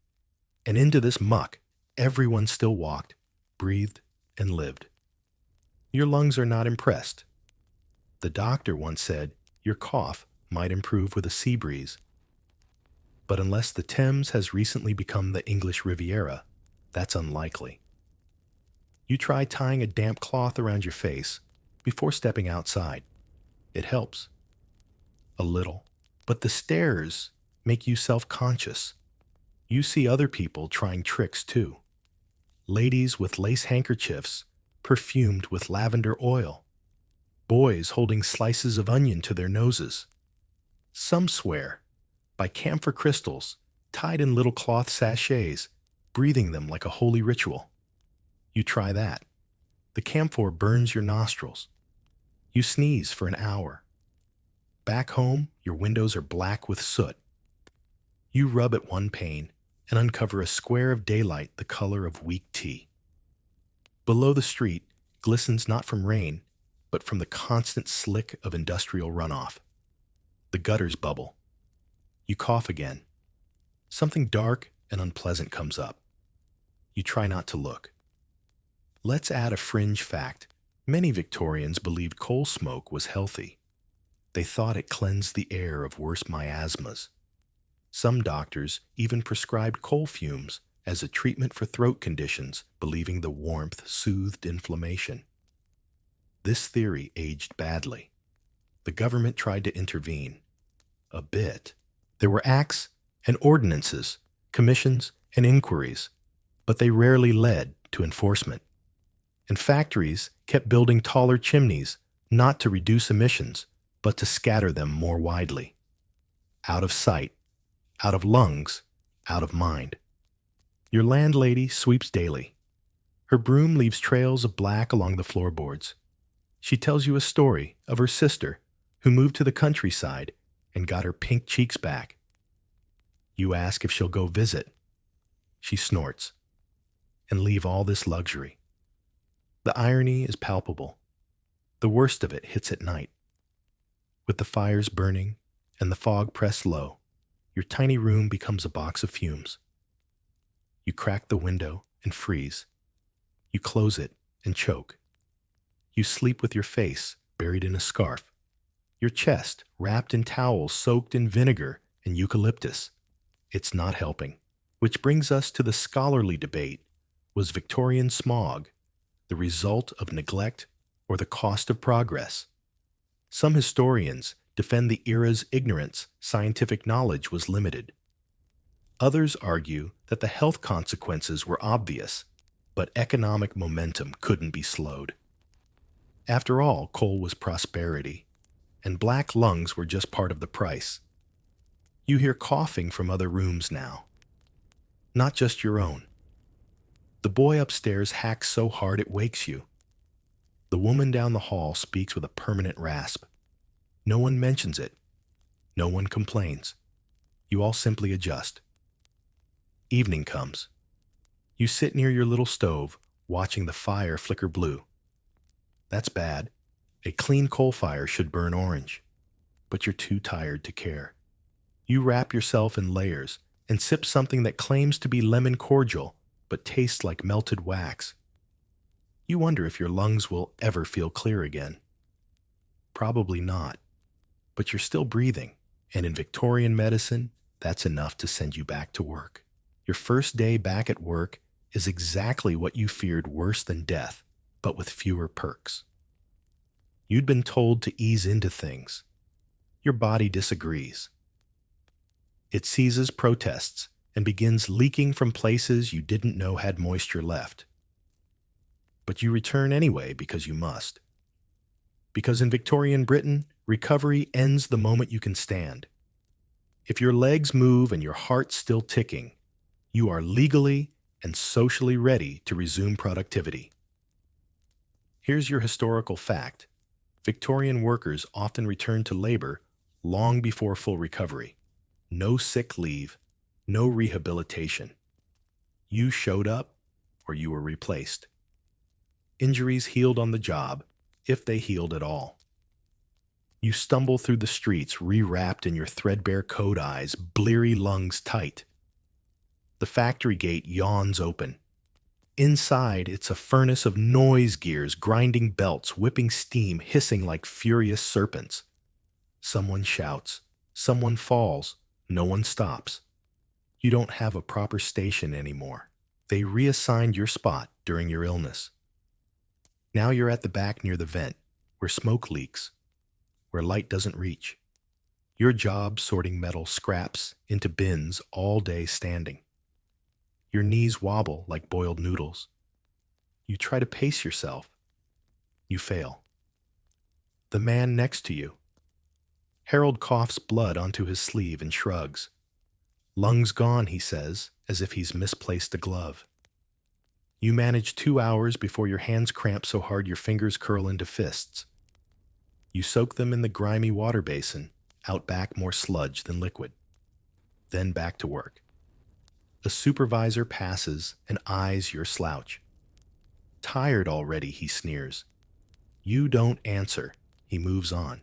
And into this muck, everyone still walked, breathed, and lived. Your lungs are not impressed. The doctor once said your cough might improve with a sea breeze. But unless the Thames has recently become the English Riviera, that's unlikely. You try tying a damp cloth around your face before stepping outside. It helps. A little. But the stares make you self-conscious. You see other people trying tricks too. Ladies with lace handkerchiefs perfumed with lavender oil. Boys holding slices of onion to their noses. Some swear by camphor crystals tied in little cloth sachets, breathing them like a holy ritual. You try that. The camphor burns your nostrils. You sneeze for an hour. Back home, your windows are black with soot. You rub at one pane and uncover a square of daylight the color of weak tea. Below the street glistens not from rain, but from the constant slick of industrial runoff. The gutters bubble. You cough again. Something dark and unpleasant comes up. You try not to look. Let's add a fringe fact. Many Victorians believed coal smoke was healthy. They thought it cleansed the air of worse miasmas. Some doctors even prescribed coal fumes as a treatment for throat conditions, believing the warmth soothed inflammation. This theory aged badly. The government tried to intervene. A bit. There were acts and ordinances, commissions and inquiries, but they rarely led to enforcement. And factories kept building taller chimneys, not to reduce emissions, but to scatter them more widely. Out of sight, out of lungs, out of mind. Your landlady sweeps daily. Her broom leaves trails of black along the floorboards. She tells you a story of her sister who moved to the countryside and got her pink cheeks back. You ask if she'll go visit. She snorts. And leave all this luxury. The irony is palpable. The worst of it hits at night. With the fires burning and the fog pressed low, your tiny room becomes a box of fumes. You crack the window and freeze. You close it and choke. You sleep with your face buried in a scarf, your chest wrapped in towels soaked in vinegar and eucalyptus. It's not helping. Which brings us to the scholarly debate. Was Victorian smog the result of neglect or the cost of progress? Some historians defend the era's ignorance, scientific knowledge was limited. Others argue that the health consequences were obvious, but economic momentum couldn't be slowed. After all, coal was prosperity, and black lungs were just part of the price. You hear coughing from other rooms now, not just your own. The boy upstairs hacks so hard it wakes you. The woman down the hall speaks with a permanent rasp. No one mentions it. No one complains. You all simply adjust. Evening comes. You sit near your little stove, watching the fire flicker blue. That's bad. A clean coal fire should burn orange. But you're too tired to care. You wrap yourself in layers and sip something that claims to be lemon cordial, but tastes like melted wax. You wonder if your lungs will ever feel clear again. Probably not. But you're still breathing, and in Victorian medicine, that's enough to send you back to work. Your first day back at work is exactly what you feared worse than death, but with fewer perks. You'd been told to ease into things. Your body disagrees. It seizes protests and begins leaking from places you didn't know had moisture left. But you return anyway because you must. Because in Victorian Britain, recovery ends the moment you can stand. If your legs move and your heart's still ticking, you are legally and socially ready to resume productivity. Here's your historical fact. Victorian workers often returned to labor long before full recovery. No sick leave, no rehabilitation. You showed up or you were replaced. Injuries healed on the job, if they healed at all. You stumble through the streets re-wrapped in your threadbare coat eyes, bleary lungs tight. The factory gate yawns open. Inside, it's a furnace of noise gears, grinding belts, whipping steam, hissing like furious serpents. Someone shouts. Someone falls. No one stops. You don't have a proper station anymore. They reassigned your spot during your illness. Now you're at the back near the vent, where smoke leaks, where light doesn't reach. Your job sorting metal scraps into bins all day standing. Your knees wobble like boiled noodles. You try to pace yourself. You fail. The man next to you. Harold coughs blood onto his sleeve and shrugs. Lungs gone, he says, as if he's misplaced a glove. You manage 2 hours before your hands cramp so hard your fingers curl into fists. You soak them in the grimy water basin, out back more sludge than liquid. Then back to work. A supervisor passes and eyes your slouch. Tired already, he sneers. You don't answer. He moves on.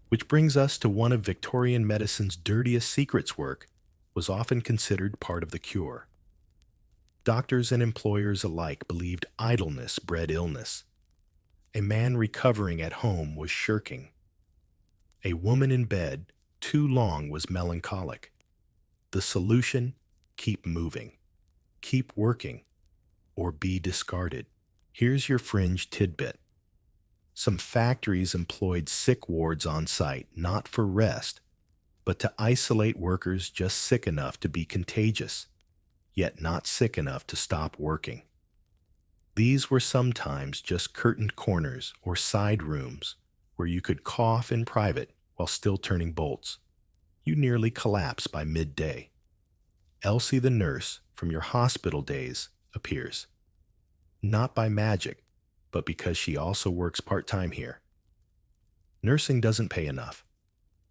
Which brings us to one of Victorian medicine's dirtiest secrets. Work was often considered part of the cure. Doctors and employers alike believed idleness bred illness. A man recovering at home was shirking. A woman in bed too long was melancholic. The solution? Keep moving. Keep working. Or be discarded. Here's your fringe tidbit. Some factories employed sick wards on site, not for rest, but to isolate workers just sick enough to be contagious, yet not sick enough to stop working. These were sometimes just curtained corners or side rooms where you could cough in private while still turning bolts. You nearly collapse by midday. Elsie the nurse from your hospital days appears. Not by magic, but because she also works part-time here. Nursing doesn't pay enough,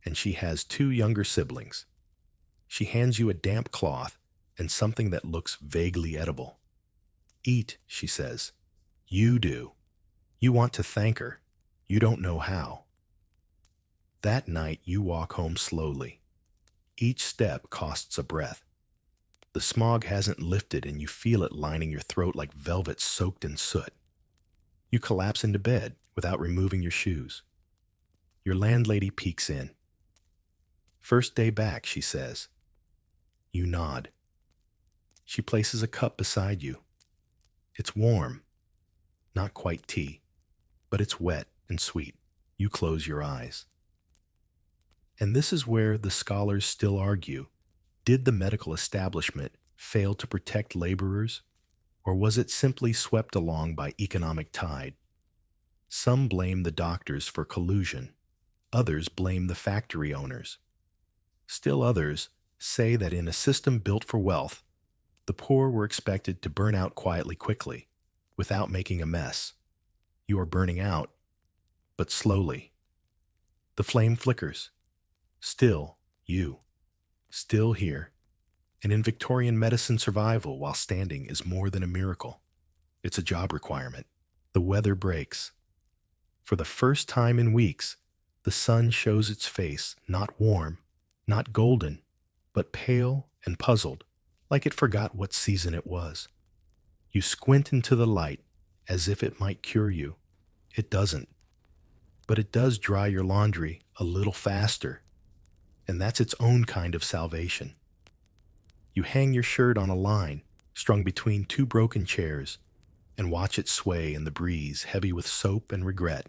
and she has 2 younger siblings. She hands you a damp cloth and something that looks vaguely edible. Eat, she says. You do. You want to thank her. You don't know how. That night you walk home slowly. Each step costs a breath. The smog hasn't lifted and you feel it lining your throat like velvet soaked in soot. You collapse into bed without removing your shoes. Your landlady peeks in. "First day back," she says. You nod. She places a cup beside you. It's warm. Not quite tea, but it's wet and sweet. You close your eyes. And this is where the scholars still argue. Did the medical establishment fail to protect laborers, or was it simply swept along by economic tide? Some blame the doctors for collusion. Others blame the factory owners. Still others say that in a system built for wealth, the poor were expected to burn out quietly quickly, without making a mess. You are burning out, but slowly. The flame flickers. Still you. Still here. And in Victorian medicine, survival while standing is more than a miracle. It's a job requirement. The weather breaks. For the first time in weeks, the sun shows its face, not warm, not golden, but pale and puzzled, like it forgot what season it was. You squint into the light as if it might cure you. It doesn't. But it does dry your laundry a little faster, and that's its own kind of salvation. You hang your shirt on a line, strung between two broken chairs, and watch it sway in the breeze, heavy with soap and regret.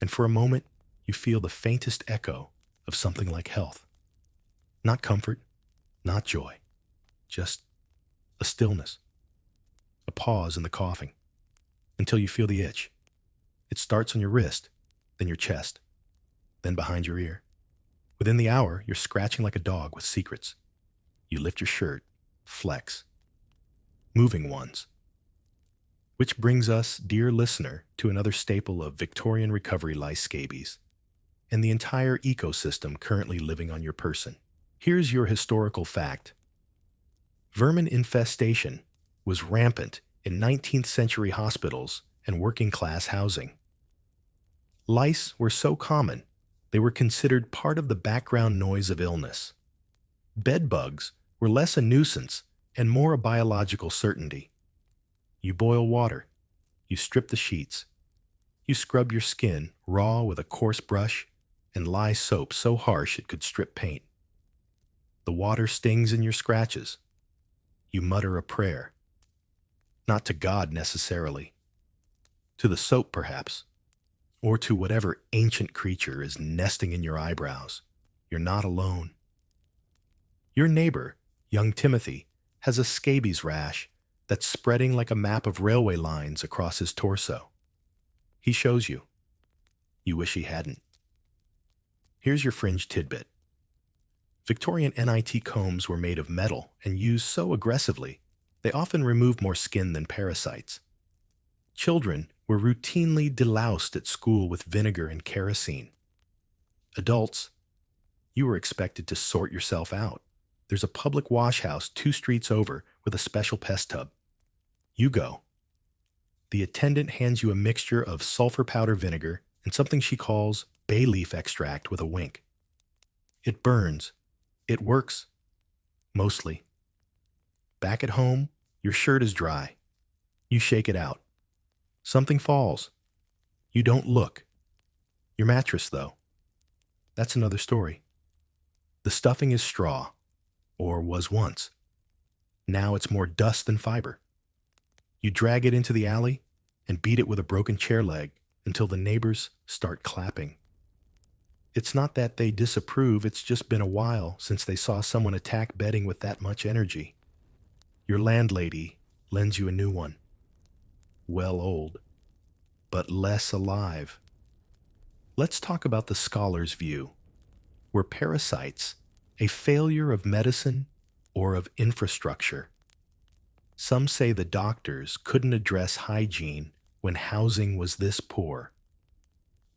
And for a moment, you feel the faintest echo of something like health. Not comfort, not joy, just a stillness, a pause in the coughing, until you feel the itch. It starts on your wrist, then your chest, then behind your ear. Within the hour, you're scratching like a dog with secrets. You lift your shirt, flex. Moving ones. Which brings us, dear listener, to another staple of Victorian recovery lice scabies, and the entire ecosystem currently living on your person. Here's your historical fact. Vermin infestation was rampant in 19th century hospitals and working class housing. Lice were so common, they were considered part of the background noise of illness. Bed bugs were less a nuisance and more a biological certainty. You boil water. You strip the sheets. You scrub your skin raw with a coarse brush and lye soap so harsh it could strip paint. The water stings in your scratches. You mutter a prayer. Not to God necessarily. To the soap, perhaps. Or to whatever ancient creature is nesting in your eyebrows. You're not alone. Your neighbor, young Timothy, has a scabies rash that's spreading like a map of railway lines across his torso. He shows you. You wish he hadn't. Here's your fringe tidbit. Victorian NIT combs were made of metal and used so aggressively, they often removed more skin than parasites. Children were routinely deloused at school with vinegar and kerosene. Adults, you were expected to sort yourself out. There's a public wash house 2 streets over with a special pest tub. You go. The attendant hands you a mixture of sulfur powder vinegar and something she calls bay leaf extract with a wink. It burns. It works. Mostly. Back at home, your shirt is dry. You shake it out. Something falls. You don't look. Your mattress, though. That's another story. The stuffing is straw, or was once. Now it's more dust than fiber. You drag it into the alley and beat it with a broken chair leg until the neighbors start clapping. It's not that they disapprove, it's just been a while since they saw someone attack bedding with that much energy. Your landlady lends you a new one. Well old, but less alive. Let's talk about the scholar's view. Were parasites a failure of medicine or of infrastructure? Some say the doctors couldn't address hygiene when housing was this poor.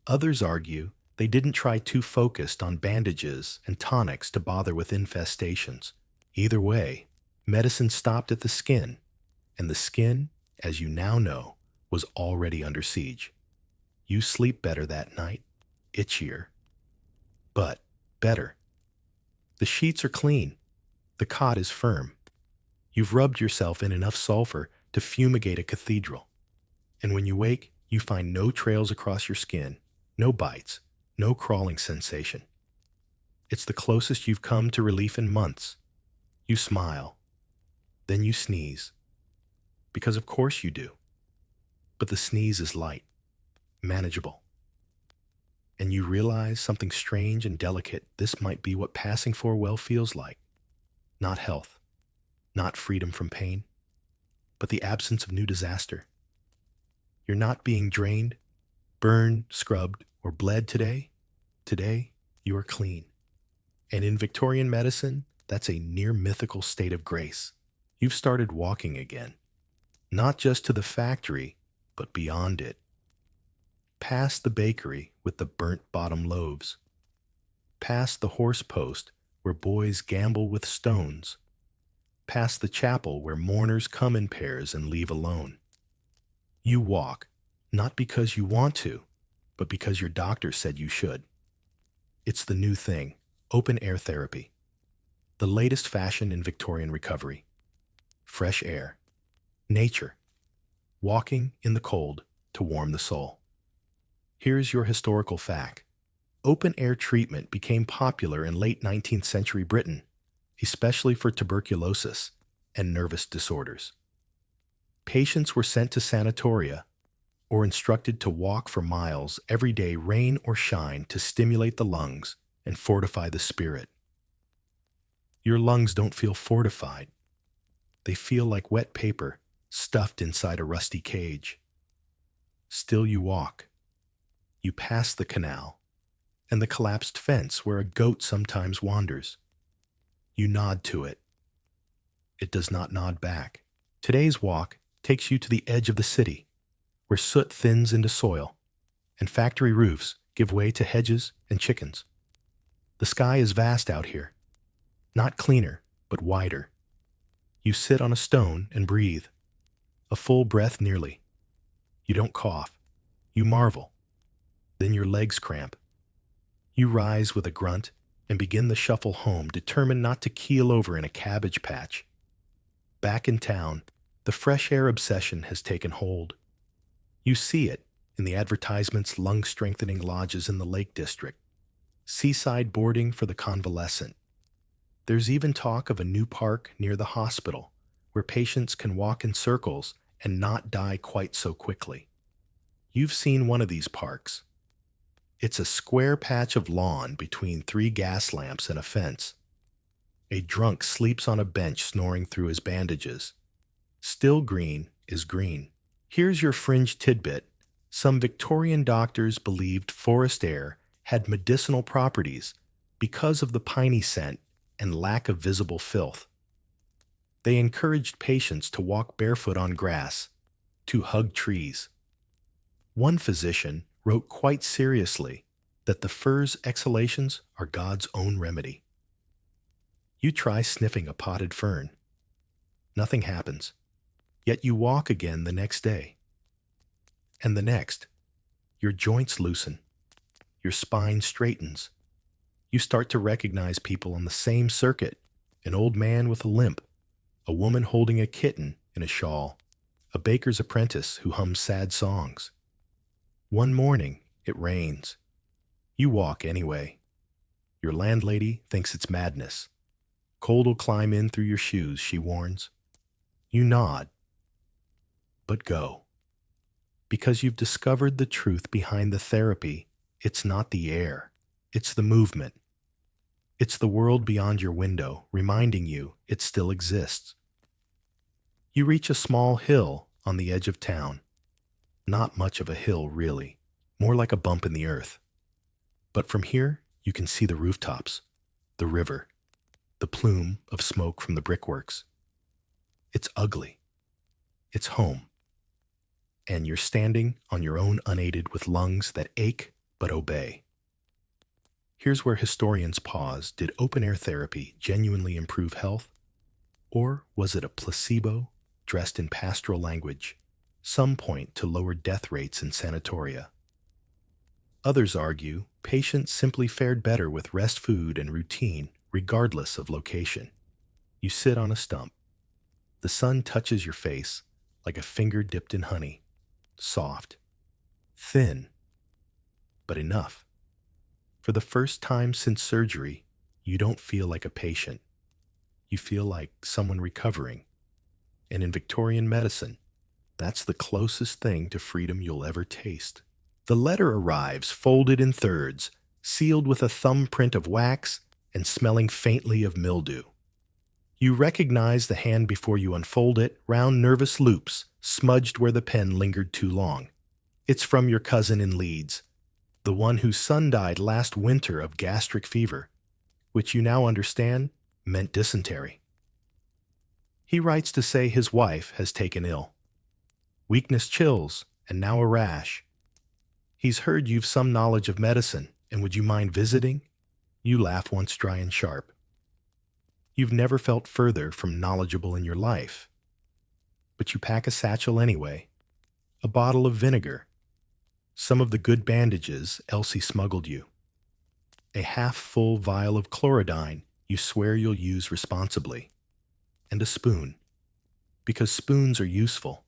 Others argue they didn't try too focused on bandages and tonics to bother with infestations. Either way, medicine stopped at the skin, and the skin, as you now know, was already under siege. You sleep better that night, itchier, but better. The sheets are clean. The cot is firm. You've rubbed yourself in enough sulfur to fumigate a cathedral. And when you wake, you find no trails across your skin, no bites, no crawling sensation. It's the closest you've come to relief in months. You smile. Then you sneeze. Because of course you do. But the sneeze is light, manageable. And you realize something strange and delicate. This might be what passing for well feels like. Not health, not freedom from pain, but the absence of new disaster. You're not being drained, burned, scrubbed, or bled today. Today, you are clean. And in Victorian medicine, that's a near mythical state of grace. You've started walking again. Not just to the factory, but beyond it. Past the bakery with the burnt bottom loaves. Past the horse post where boys gamble with stones. Past the chapel where mourners come in pairs and leave alone. You walk, not because you want to, but because your doctor said you should. It's the new thing, open air therapy. The latest fashion in Victorian recovery. Fresh air. Nature. Walking in the cold to warm the soul. Here's your historical fact. Open air treatment became popular in late 19th century Britain, especially for tuberculosis and nervous disorders. Patients were sent to sanatoria or instructed to walk for miles every day, rain or shine, to stimulate the lungs and fortify the spirit. Your lungs don't feel fortified. They feel like wet paper stuffed inside a rusty cage. Still you walk. You pass the canal and the collapsed fence where a goat sometimes wanders. You nod to it. It does not nod back. Today's walk takes you to the edge of the city, where soot thins into soil, and factory roofs give way to hedges and chickens. The sky is vast out here, not cleaner, but wider. You sit on a stone and breathe, a full breath nearly. You don't cough. You marvel. Then your legs cramp. You rise with a grunt and begin the shuffle home, determined not to keel over in a cabbage patch. Back in town, the fresh air obsession has taken hold. You see it in the advertisements, lung-strengthening lodges in the Lake District, seaside boarding for the convalescent. There's even talk of a new park near the hospital where patients can walk in circles and not die quite so quickly. You've seen one of these parks. It's a square patch of lawn between 3 gas lamps and a fence. A drunk sleeps on a bench snoring through his bandages. Still green is green. Here's your fringe tidbit. Some Victorian doctors believed forest air had medicinal properties because of the piney scent and lack of visible filth. They encouraged patients to walk barefoot on grass, to hug trees. One physician wrote quite seriously that the fir's exhalations are God's own remedy. You try sniffing a potted fern. Nothing happens. Yet you walk again the next day. And the next. Your joints loosen. Your spine straightens. You start to recognize people on the same circuit. An old man with a limp. A woman holding a kitten in a shawl. A baker's apprentice who hums sad songs. One morning, it rains. You walk anyway. Your landlady thinks it's madness. Cold'll climb in through your shoes, she warns. You nod. But go. Because you've discovered the truth behind the therapy. It's not the air. It's the movement. It's the world beyond your window, reminding you it still exists. You reach a small hill on the edge of town. Not much of a hill, really. More like a bump in the earth. But from here, you can see the rooftops, the river, the plume of smoke from the brickworks. It's ugly. It's home. And you're standing on your own unaided with lungs that ache but obey. Here's where historians pause. Did open-air therapy genuinely improve health? Or was it a placebo dressed in pastoral language? Some point to lower death rates in sanatoria. Others argue patients simply fared better with rest, food, and routine, regardless of location. You sit on a stump. The sun touches your face like a finger dipped in honey, soft, thin, but enough. For the first time since surgery, you don't feel like a patient. You feel like someone recovering. And in Victorian medicine, that's the closest thing to freedom you'll ever taste. The letter arrives folded in thirds, sealed with a thumbprint of wax and smelling faintly of mildew. You recognize the hand before you unfold it, round nervous loops, smudged where the pen lingered too long. It's from your cousin in Leeds, the one whose son died last winter of gastric fever, which you now understand meant dysentery. He writes to say his wife has taken ill. Weakness, chills, and now a rash. He's heard you've some knowledge of medicine, and would you mind visiting? You laugh once dry and sharp. You've never felt further from knowledgeable in your life. But you pack a satchel anyway. A bottle of vinegar. Some of the good bandages Elsie smuggled you. A half-full vial of chlorodyne you swear you'll use responsibly. And a spoon. Because spoons are useful.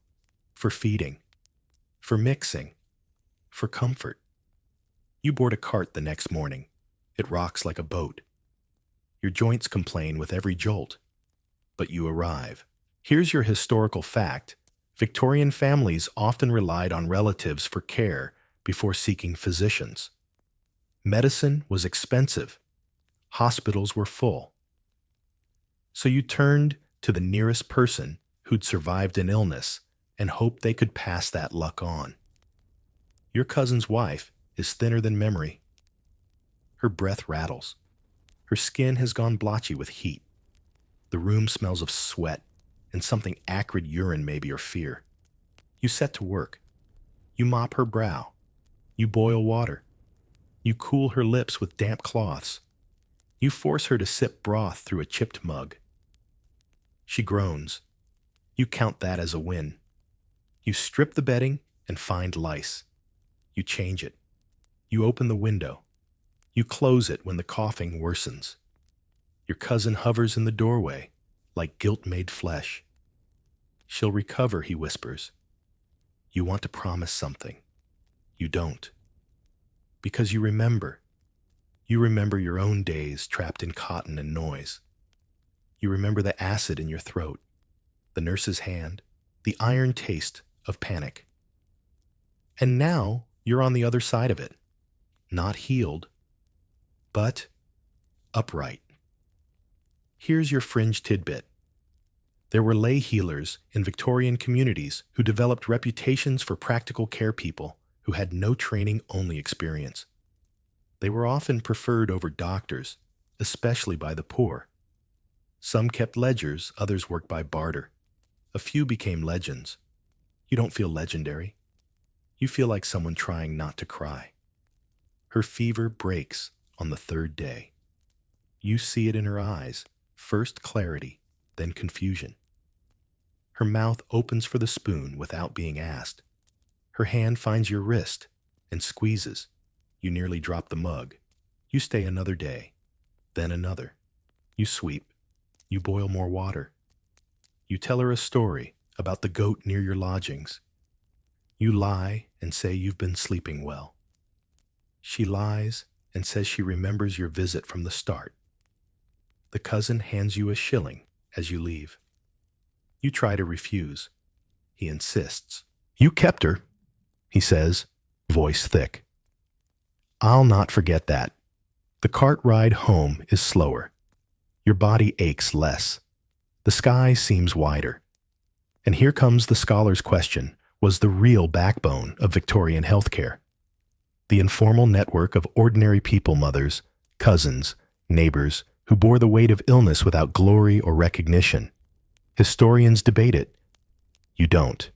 For feeding. For mixing. For comfort. You board a cart the next morning. It rocks like a boat. Your joints complain with every jolt. But you arrive. Here's your historical fact. Victorian families often relied on relatives for care before seeking physicians. Medicine was expensive. Hospitals were full. So you turned to the nearest person who'd survived an illness and hoped they could pass that luck on. Your cousin's wife is thinner than memory. Her breath rattles. Her skin has gone blotchy with heat. The room smells of sweat and something acrid urine maybe or fear. You set to work. You mop her brow. You boil water. You cool her lips with damp cloths. You force her to sip broth through a chipped mug. She groans. You count that as a win. You strip the bedding and find lice. You change it. You open the window. You close it when the coughing worsens. Your cousin hovers in the doorway, like guilt-made flesh. She'll recover, he whispers. You want to promise something. You don't. Because you remember. You remember your own days trapped in cotton and noise. You remember the acid in your throat, the nurse's hand, the iron taste of panic. And now you're on the other side of it. Not healed, but upright. Here's your fringe tidbit. There were lay healers in Victorian communities who developed reputations for practical care people who had no training, only experience. They were often preferred over doctors, especially by the poor. Some kept ledgers, others worked by barter. A few became legends. You don't feel legendary. You feel like someone trying not to cry. Her fever breaks on the third day. You see it in her eyes, first clarity, then confusion. Her mouth opens for the spoon without being asked. Her hand finds your wrist and squeezes. You nearly drop the mug. You stay another day, then another. You sweep. You boil more water. You tell her a story about the goat near your lodgings. You lie and say you've been sleeping well. She lies and says she remembers your visit from the start. The cousin hands you a shilling as you leave. You try to refuse. He insists. You kept her, he says, voice thick. I'll not forget that. The cart ride home is slower. Your body aches less. The sky seems wider. And here comes the scholar's question, was the real backbone of Victorian healthcare. The informal network of ordinary people, mothers, cousins, neighbors, who bore the weight of illness without glory or recognition. Historians debate it. You don't.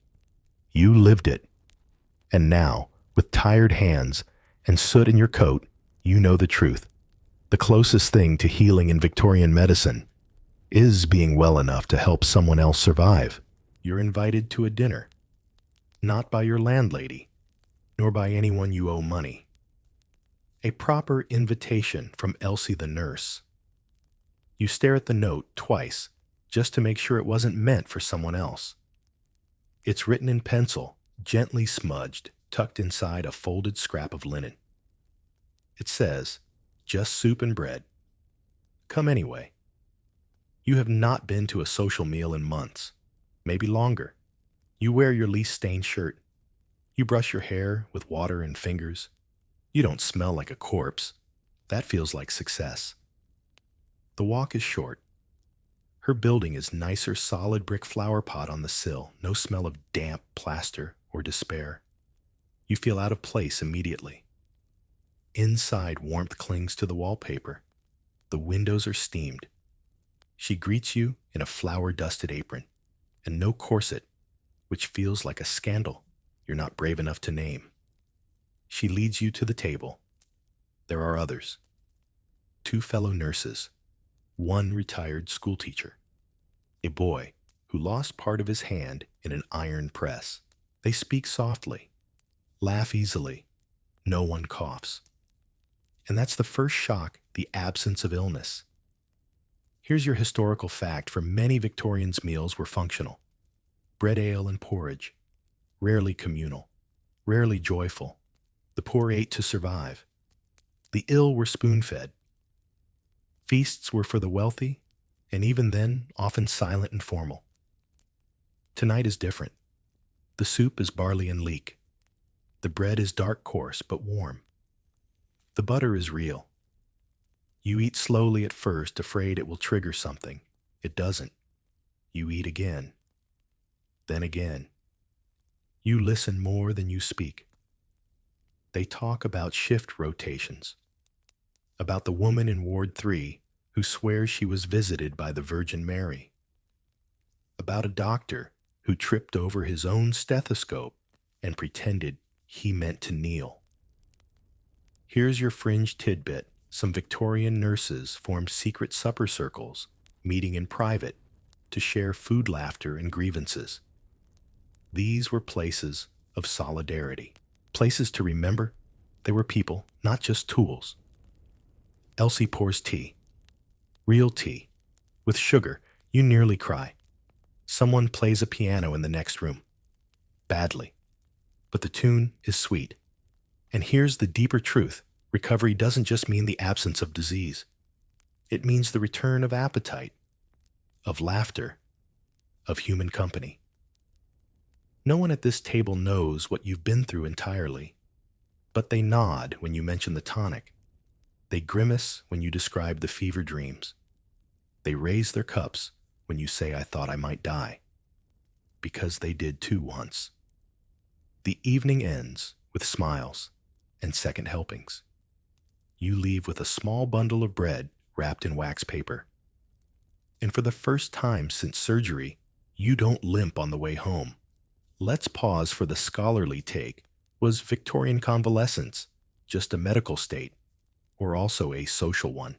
You lived it. And now, with tired hands and soot in your coat, you know the truth. The closest thing to healing in Victorian medicine is being well enough to help someone else survive. You're invited to a dinner. Not by your landlady, nor by anyone you owe money. A proper invitation from Elsie the nurse. You stare at the note twice just to make sure it wasn't meant for someone else. It's written in pencil, gently smudged, tucked inside a folded scrap of linen. It says, "Just soup and bread. Come anyway." You have not been to a social meal in months, maybe longer. You wear your least stained shirt. You brush your hair with water and fingers. You don't smell like a corpse. That feels like success. The walk is short. Her building is nicer solid brick flower pot on the sill, no smell of damp plaster or despair. You feel out of place immediately. Inside, warmth clings to the wallpaper. The windows are steamed. She greets you in a flour-dusted apron, and no corset, which feels like a scandal you're not brave enough to name. She leads you to the table. There are others. 2 fellow nurses, 1 retired schoolteacher, a boy who lost part of his hand in an iron press. They speak softly, laugh easily. No one coughs. And that's the first shock, the absence of illness. Here's your historical fact: for many Victorians, meals were functional. Bread, ale, and porridge. Rarely communal. Rarely joyful. The poor ate to survive. The ill were spoon-fed. Feasts were for the wealthy, and even then, often silent and formal. Tonight is different. The soup is barley and leek. The bread is dark coarse but warm. The butter is real. You eat slowly at first, afraid it will trigger something. It doesn't. You eat again. Then again. You listen more than you speak. They talk about shift rotations, about the woman in Ward 3 who swears she was visited by the Virgin Mary, about a doctor who tripped over his own stethoscope and pretended he meant to kneel. Here's your fringe tidbit. Some Victorian nurses formed secret supper circles, meeting in private, to share food, laughter, and grievances. These were places of solidarity, places to remember they were people, not just tools. Elsie pours tea. Real tea. With sugar. You nearly cry. Someone plays a piano in the next room. Badly. But the tune is sweet. And here's the deeper truth. Recovery doesn't just mean the absence of disease. It means the return of appetite, of laughter, of human company. No one at this table knows what you've been through entirely, but they nod when you mention the tonic. They grimace when you describe the fever dreams. They raise their cups when you say, "I thought I might die," because they did too once. The evening ends with smiles and second helpings. You leave with a small bundle of bread wrapped in wax paper. And for the first time since surgery, you don't limp on the way home. Let's pause for the scholarly take. Was Victorian convalescence just a medical state, or also a social one?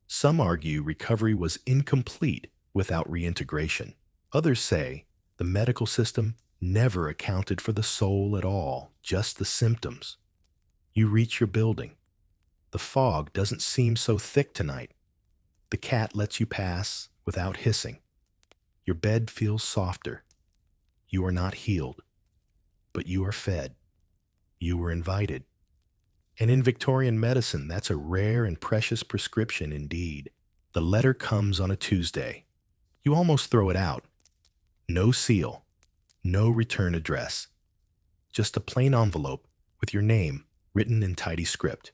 Some argue recovery was incomplete without reintegration. Others say the medical system never accounted for the soul at all, just the symptoms. You reach your building. The fog doesn't seem so thick tonight. The cat lets you pass without hissing. Your bed feels softer. You are not healed, but you are fed. You were invited. And in Victorian medicine, that's a rare and precious prescription indeed. The letter comes on a Tuesday. You almost throw it out. No seal, no return address. Just a plain envelope with your name written in tidy script.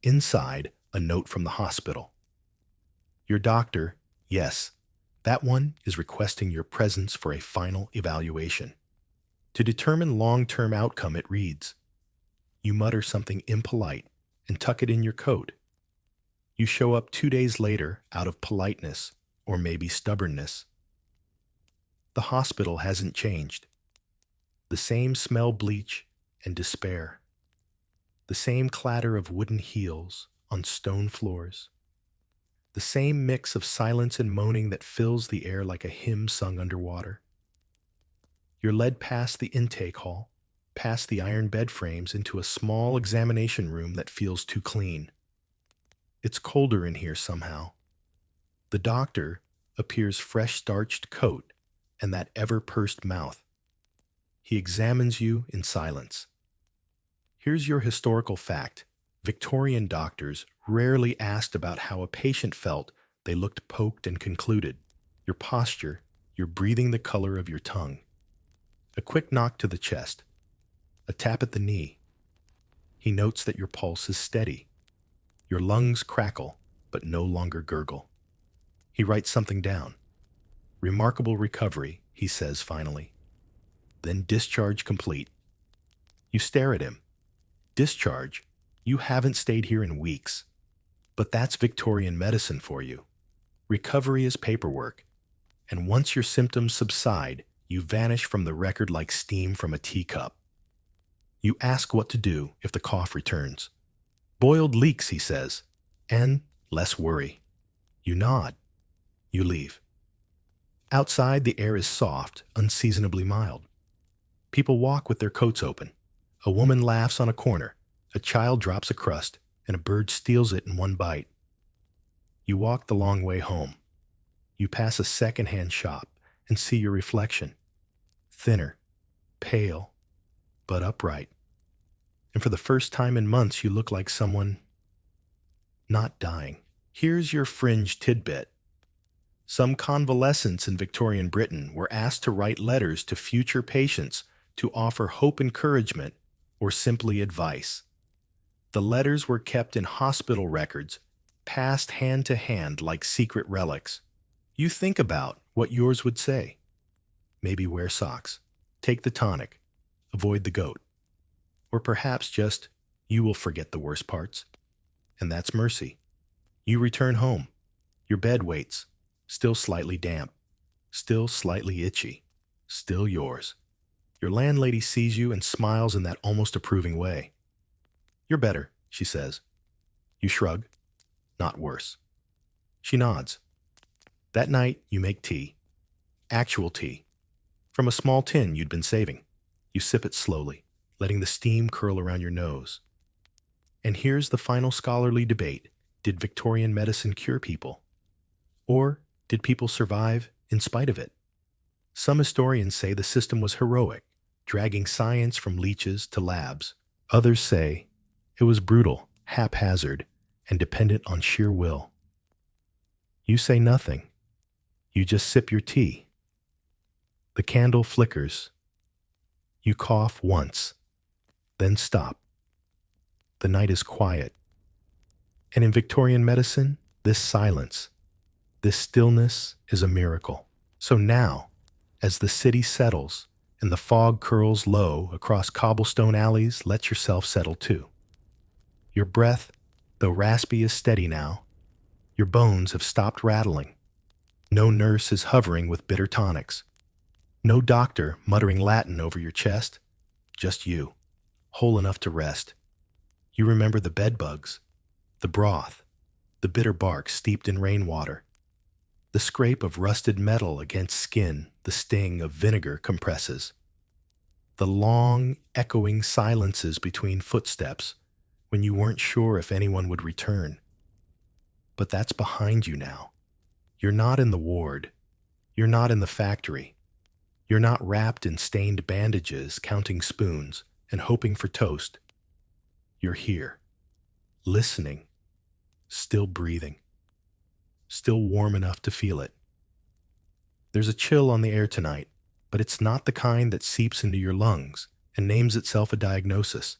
Inside, a note from the hospital. Your doctor, yes, that one is requesting your presence for a final evaluation. To determine long-term outcome, it reads. You mutter something impolite and tuck it in your coat. You show up 2 days later out of politeness or maybe stubbornness. The hospital hasn't changed. The same smell, bleach, and despair. The same clatter of wooden heels on stone floors. The same mix of silence and moaning that fills the air like a hymn sung underwater. You're led past the intake hall, past the iron bed frames into a small examination room that feels too clean. It's colder in here somehow. The doctor, appears fresh starched coat and that ever-pursed mouth. He examines you in silence. Here's your historical fact. Victorian doctors rarely asked about how a patient felt. They looked poked and concluded. Your posture, you're breathing the color of your tongue. A quick knock to the chest. A tap at the knee. He notes that your pulse is steady. Your lungs crackle, but no longer gurgle. He writes something down. Remarkable recovery, he says finally. Then discharge complete. You stare at him. Discharge? You haven't stayed here in weeks. But that's Victorian medicine for you. Recovery is paperwork. And once your symptoms subside, you vanish from the record like steam from a teacup. You ask what to do if the cough returns. Boiled leeks, he says, and less worry. You nod. You leave. Outside, the air is soft, unseasonably mild. People walk with their coats open. A woman laughs on a corner. A child drops a crust, and a bird steals it in one bite. You walk the long way home. You pass a second-hand shop and see your reflection. Thinner, pale, but upright. And for the first time in months, you look like someone not dying. Here's your fringe tidbit. Some convalescents in Victorian Britain were asked to write letters to future patients to offer hope, encouragement, or simply advice. The letters were kept in hospital records, passed hand to hand like secret relics. You think about what yours would say. Maybe wear socks, take the tonic, avoid the goat. Or perhaps just, you will forget the worst parts. And that's mercy. You return home. Your bed waits, still slightly damp, still slightly itchy, still yours. Your landlady sees you and smiles in that almost approving way. You're better, she says. You shrug. Not worse. She nods. That night, you make tea. Actual tea. From a small tin you'd been saving. You sip it slowly, letting the steam curl around your nose. And here's the final scholarly debate. Did Victorian medicine cure people? Or did people survive in spite of it? Some historians say the system was heroic, dragging science from leeches to labs. Others say it was brutal, haphazard, and dependent on sheer will. You say nothing. You just sip your tea. The candle flickers. You cough once, then stop. The night is quiet. And in Victorian medicine, this silence, this stillness is a miracle. So now, as the city settles and the fog curls low across cobblestone alleys, let yourself settle too. Your breath, though raspy, is steady now. Your bones have stopped rattling. No nurse is hovering with bitter tonics. No doctor muttering Latin over your chest. Just you, whole enough to rest. You remember the bed bugs, the broth, the bitter bark steeped in rainwater, the scrape of rusted metal against skin the sting of vinegar compresses, the long, echoing silences between footsteps when you weren't sure if anyone would return. But that's behind you now. You're not in the ward. You're not in the factory. You're not wrapped in stained bandages, counting spoons and hoping for toast. You're here, listening, still breathing, still warm enough to feel it. There's a chill on the air tonight, but it's not the kind that seeps into your lungs and names itself a diagnosis.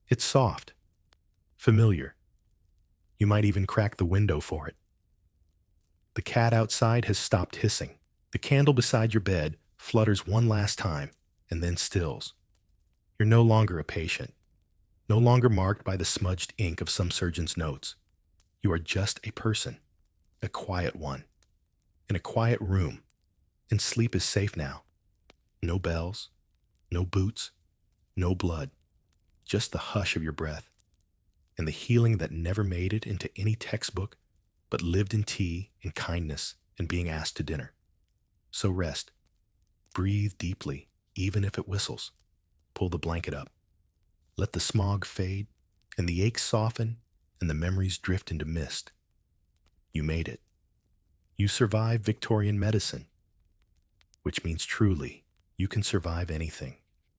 It's soft, familiar. You might even crack the window for it. The cat outside has stopped hissing. The candle beside your bed flutters one last time and then stills. You're no longer a patient, no longer marked by the smudged ink of some surgeon's notes. You are just a person, a quiet one, in a quiet room, and sleep is safe now. No bells, no boots, no blood, just the hush of your breath, and the healing that never made it into any textbook, but lived in tea and kindness and being asked to dinner. So rest. Breathe deeply, even if it whistles. Pull the blanket up. Let the smog fade, and the aches soften, and the memories drift into mist. You made it. You survive Victorian medicine, which means truly you can survive anything.